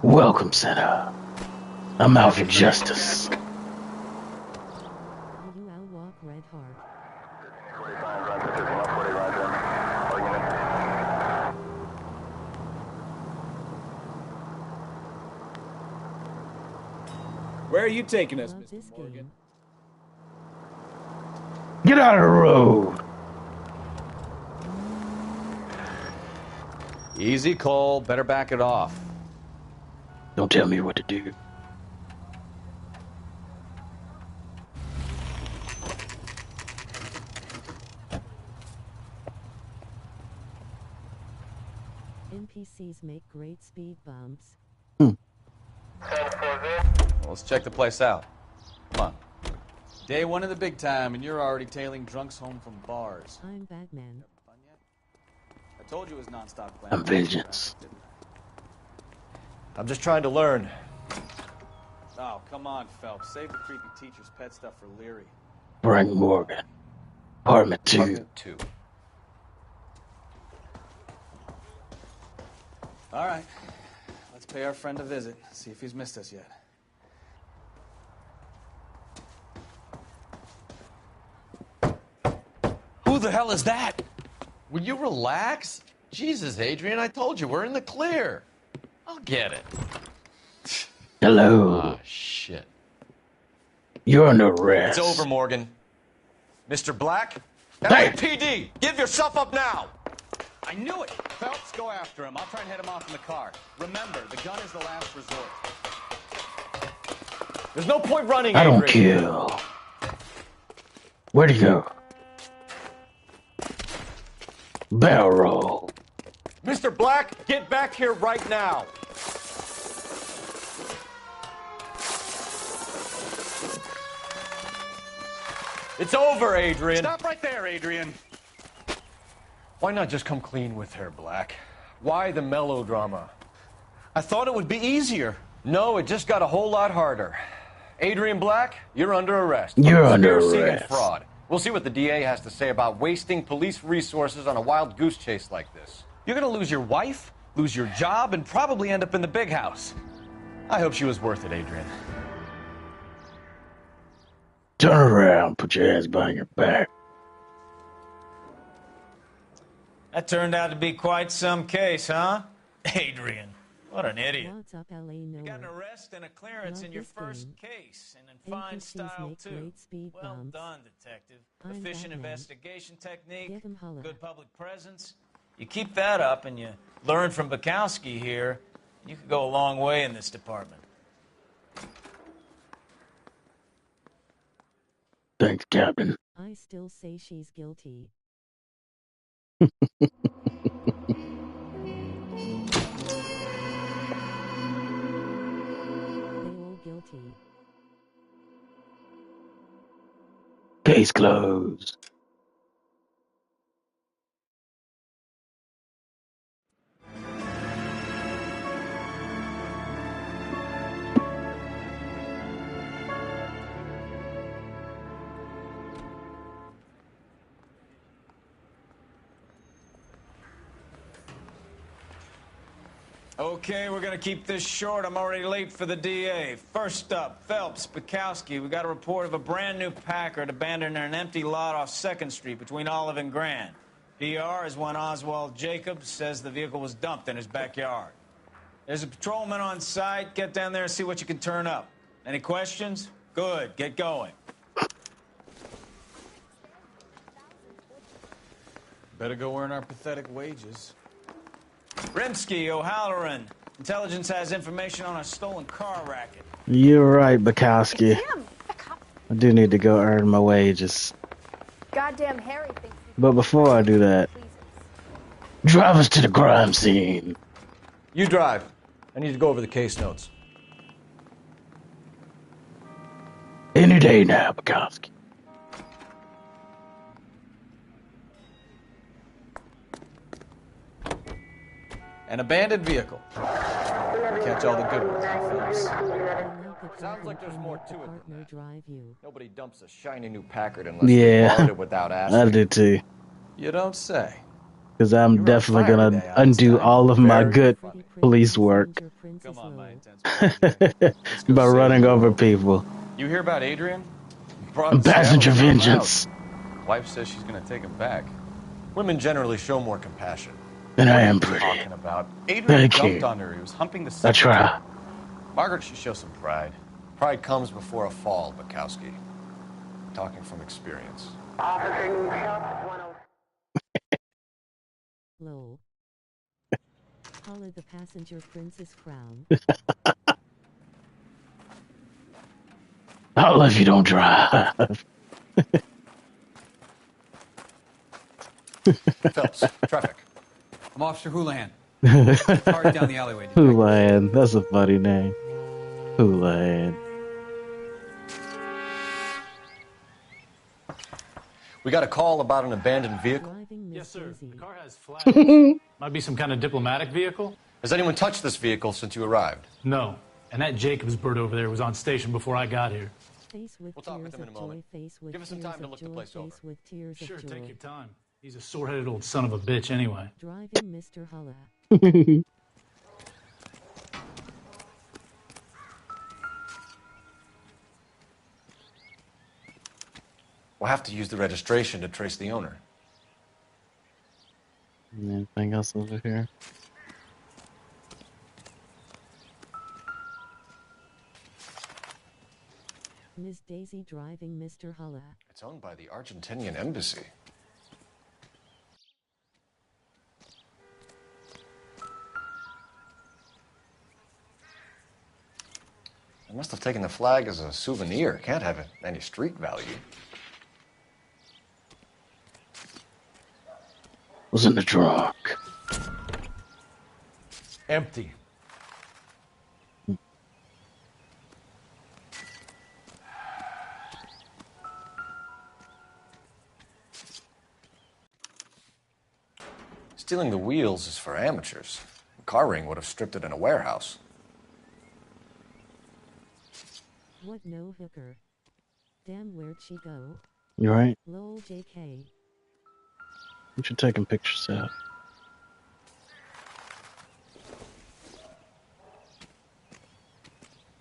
Welcome, sinner. I'm out for justice. You outwalk Red Heart. Where are you taking us, Mr. Morgan? Get out of the road. Easy, Cole. Better back it off. Don't tell me what to do. NPCs make great speed bumps. Well, let's check the place out. Come on. Day one of the big time, and you're already tailing drunks home from bars. I'm Batman. I told you it was nonstop plan. I'm vengeance. I'm just trying to learn. Oh, come on, Phelps. Save the creepy teacher's pet stuff for Leary. Frank Morgan. Apartment 2. Apartment 2. All right. Let's pay our friend a visit. See if he's missed us yet. Who the hell is that? Will you relax? Jesus, Adrian, I told you, we're in the clear. I'll get it. Hello. Ah, shit. You're under arrest. It's over, Morgan. Mr. Black? Hey! LAPD, give yourself up now! I knew it! Phelps, go after him. I'll try and head him off in the car. Remember, the gun is the last resort. There's no point running, I don't Adrian. kill. Where'd he go? Barrel roll. Mr. Black, get back here right now. It's over, Adrian. Stop right there, Adrian. Why not just come clean with her, Black? Why the melodrama? I thought it would be easier. No, it just got a whole lot harder. Adrian Black, you're under arrest. You're under Conspiracy arrest. and fraud. We'll see what the DA has to say about wasting police resources on a wild goose chase like this. You're gonna lose your wife, lose your job, and probably end up in the big house. I hope she was worth it, Adrian. Turn around, put your hands behind your back. That turned out to be quite some case, huh? Adrian, what an idiot. What's up, L.A.Noire? You got an arrest and a clearance Love in your this first game. case, and in fine NPCs style, make too. great speed Well bumps. done, detective. I'm Efficient Batman. investigation technique, Give him holla. good public presence. You keep that up and you learn from Bukowski here, you could go a long way in this department. Thanks, Captain. I still say she's guilty. They all guilty. Case closed. Okay, we're gonna keep this short. I'm already late for the DA. First up, Phelps, Bukowski. We got a report of a brand new Packard abandoned in an empty lot off 2nd Street between Olive and Grand. PR is one Oswald Jacobs says the vehicle was dumped in his backyard. There's a patrolman on site. Get down there and see what you can turn up. Any questions? Good, get going. Better go earn our pathetic wages. Rimsky, O'Halloran. Intelligence has information on a stolen car racket. You're right, Bukowski. I do need to go earn my wages. Goddamn Harry thinks But before I do that, drive us to the crime scene. You drive. I need to go over the case notes. Any day now, Bukowski. An abandoned vehicle. Catch all the good ones, Phelps. Sounds like there's more to it than Partner drive you. Nobody dumps a shiny new Packard unless Yeah, they borrowed it without asking. I do too. You don't say. Because I'm definitely going to undo all of my good police work Come on, mate. by running over people. You hear about Adrian? Brought him Passenger Seattle out loud. vengeance. Wife says she's gonna take him back. Women generally show more compassion. And I am What are you pretty. talking about? Adrian Thank dumped you. on her. He was humping the I try. secretary. Margaret should show some pride. Pride comes before a fall, Bukowski. Talking from experience. Lol. Holla the passenger princess crown. I'll let you don't drive. Phelps, traffic. I'm Officer Houlihan. Parked down the alleyway. Houlihan. That's a funny name. Houlihan. We got a call about an abandoned vehicle. Yes, sir. The car has flags. Might be some kind of diplomatic vehicle. Has anyone touched this vehicle since you arrived? No. And that Jacobs bird over there was on station before I got here. Face with We'll talk with him in a moment. Give us some time to look the place over. With tears Sure, of joy. take your time. He's a sore-headed old son of a bitch anyway. Driving Mr. Holla. We'll have to use the registration to trace the owner. Anything else over here? Miss Daisy driving Mr. Holla. It's owned by the Argentinian embassy. They must have taken the flag as a souvenir. Can't have any street value. Was in the trunk. Empty. Stealing the wheels is for amateurs. Car ring would have stripped it in a warehouse. What no hooker? Damn, where'd she go? You right? Lol JK. What you taking pictures of?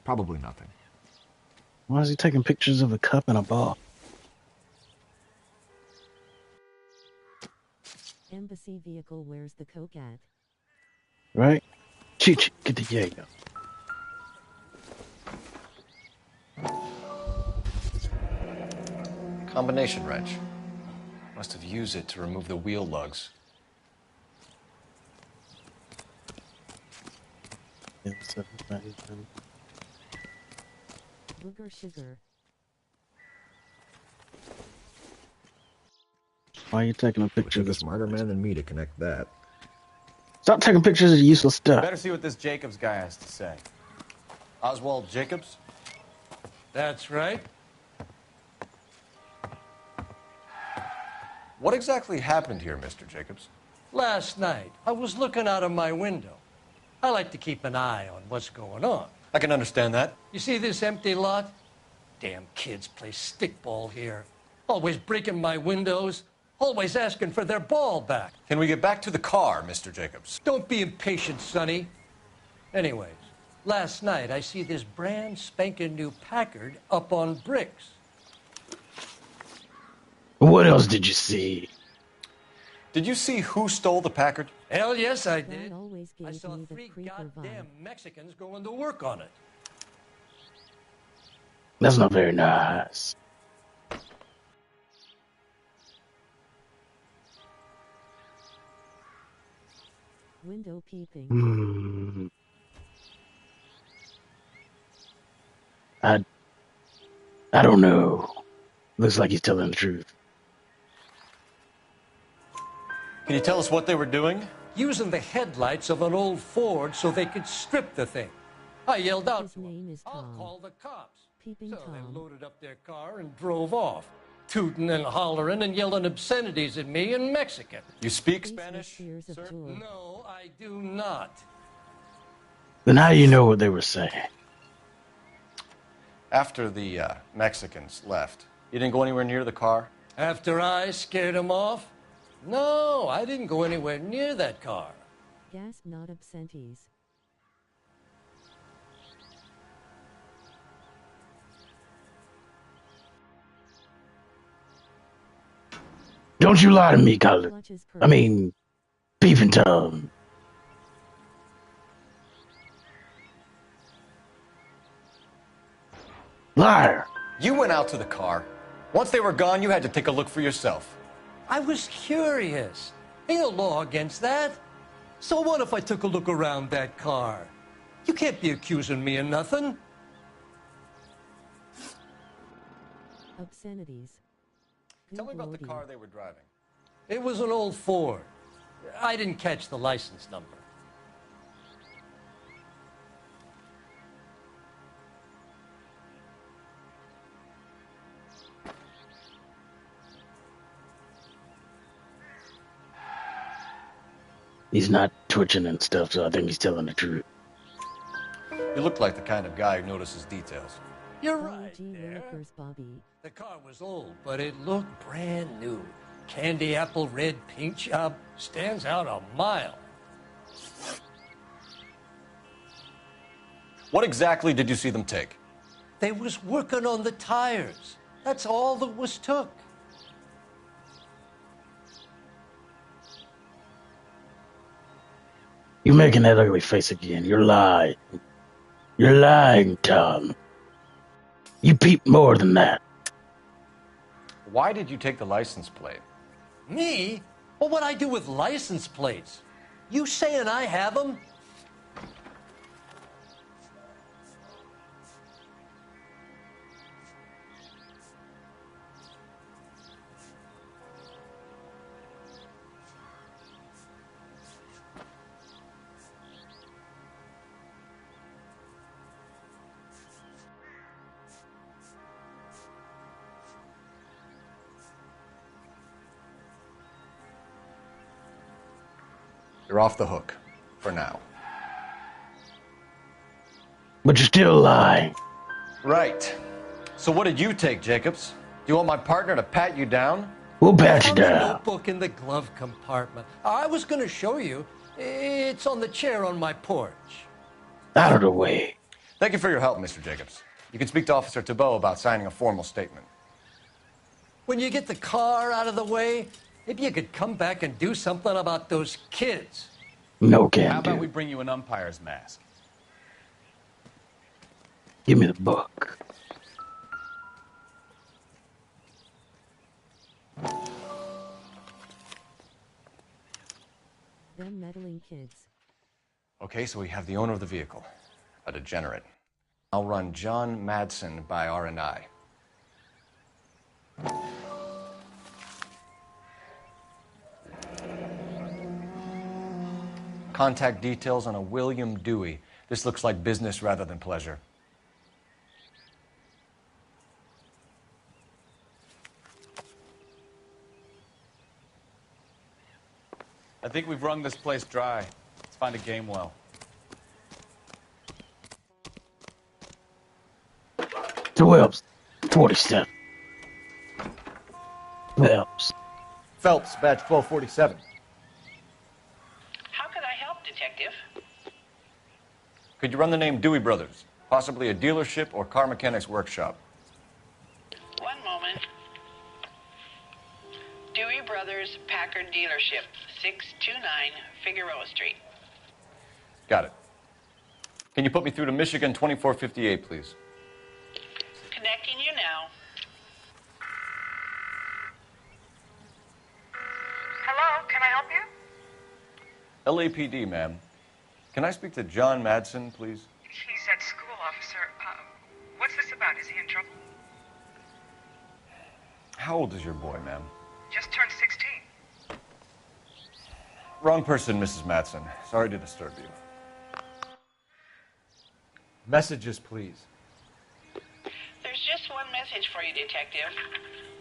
Probably nothing. Why is he taking pictures of a cup and a ball? Embassy vehicle, where's the coke at? Right? Cheech, get the Jaeger. Combination wrench. Must have used it to remove the wheel lugs. Booger sugar. Why are you taking a picture of Took a this? smarter man than me to connect that. Stop taking pictures of useless stuff. Better see what this Jacobs guy has to say. Oswald Jacobs? That's right. What exactly happened here, Mr. Jacobs? Last night, I was looking out of my window. I like to keep an eye on what's going on. I can understand that. You see this empty lot? Damn kids play stickball here. Always breaking my windows. Always asking for their ball back. Can we get back to the car, Mr. Jacobs? Don't be impatient, Sonny. Anyways, last night I see this brand spanking new Packard up on bricks. What else did you see? Did you see who stole the Packard? Hell yes, I did. Always I gave saw me the 3 creeper goddamn vibe. Mexicans going to work on it. That's not very nice. Window peeping. I don't know. Looks like he's telling the truth. Can you tell us what they were doing? Using the headlights of an old Ford so they could strip the thing. I yelled out to them, I'll call the cops. Peeping So Tom. they loaded up their car and drove off, tooting and hollering and yelling obscenities at me in Mexican. You speak Spanish, sir? No, I do not. Then how do you know what they were saying? After the Mexicans left, you didn't go anywhere near the car? After I scared them off? No, I didn't go anywhere near that car. Gas, not obscenities. Don't you lie to me, Colin. I mean, Peeping Tom. Liar. You went out to the car. Once they were gone, you had to take a look for yourself. I was curious. Ain't no law against that. So what if I took a look around that car? You can't be accusing me of nothing. Obscenities. Tell me about the car they were driving. It was an old Ford. I didn't catch the license number. He's not twitching and stuff, so I think he's telling the truth. You look like the kind of guy who notices details. You're right G. there. Willikers, Bobby. The car was old, but it looked brand new. Candy apple red paint job stands out a mile. What exactly did you see them take? They was working on the tires. That's all that was took. You're making that ugly face again. You're lying. You're lying, Tom. You peeped more than that. Why did you take the license plate? Me? Well, what'd I do with license plates? You saying I have them? You're off the hook. For now. But you're still lying. Right. So what did you take, Jacobs? Do you want my partner to pat you down? We'll pat you I found the down. notebook in the glove compartment. I was going to show you. It's on the chair on my porch. Out of the way. Thank you for your help, Mr. Jacobs. You can speak to Officer Thibault about signing a formal statement. When you get the car out of the way, maybe you could come back and do something about those kids. No can How do. about we bring you an umpire's mask? Give me the book. Them meddling kids. Okay, so we have the owner of the vehicle, a degenerate. I'll run John Madsen by R&I. Contact details on a William Dewey. This looks like business rather than pleasure. I think we've wrung this place dry. Let's find a game well. Phelps, 47. Phelps. Phelps, badge 1247. How could I help, Detective? Could you run the name Dewey Brothers? Possibly a dealership or car mechanics workshop. One moment. Dewey Brothers Packard Dealership, 629 Figueroa Street. Got it. Can you put me through to Michigan 2458, please? Connecting you now. Hello, can I help you? LAPD, ma'am. Can I speak to John Madsen, please? He's at school, officer. What's this about? Is he in trouble? How old is your boy, ma'am? Just turned 16. Wrong person, Mrs. Madsen. Sorry to disturb you. Messages, please. There's just one message for you, Detective.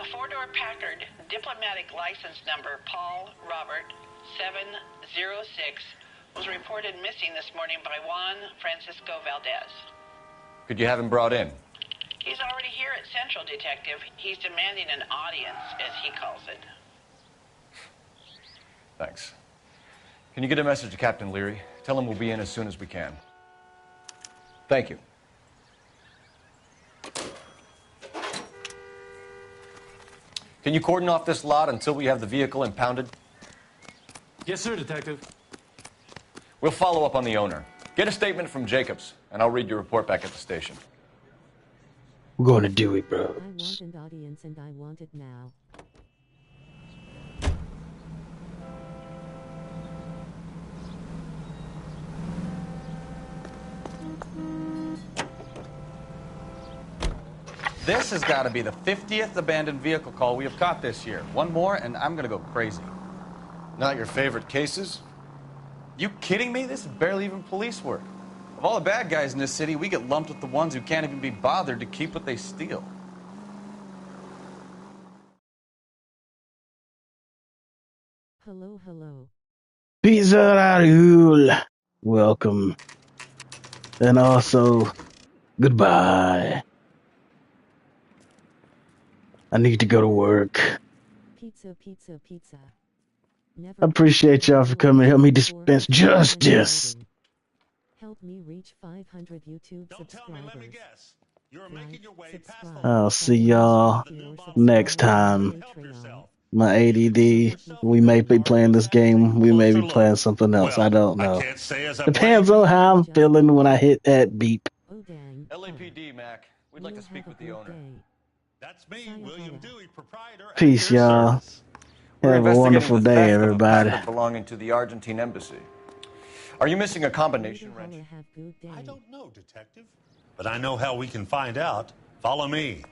A four-door Packard, diplomatic license number Paul Robert 706, was reported missing this morning by Juan Francisco Valdez. Could you have him brought in? He's already here at Central, Detective. He's demanding an audience, as he calls it. Thanks. Can you get a message to Captain Leary? Tell him we'll be in as soon as we can. Thank you. Can you cordon off this lot until we have the vehicle impounded? Yes, sir, Detective. We'll follow up on the owner. Get a statement from Jacobs, and I'll read your report back at the station. We're going to Dewey, bro. I want an audience and I want it now. This has got to be the 50th abandoned vehicle call we have caught this year. One more, and I'm going to go crazy. Not your favorite cases? You kidding me? This is barely even police work. Of all the bad guys in this city, we get lumped with the ones who can't even be bothered to keep what they steal. Hello, hello. Pizza Raul. Welcome. And also, goodbye. I need to go to work. Pizza, pizza, pizza. Never I appreciate y'all for coming to help me dispense justice. Help me reach 500 YouTube subscribers. You're making your way past the I'll see y'all next time. My ADD, we may be playing this game, we may be playing something else, I don't know. Depends on how I'm feeling when I hit that beep. LAPD, Mac. We'd like to speak with the owner. That's me, William Dewey, proprietor. Peace, y'all. We're Have a investigating wonderful the day, theft of a everybody. packet belonging to the Argentine embassy. Are you missing a combination wrench? I don't know, Detective. But I know how we can find out. Follow me.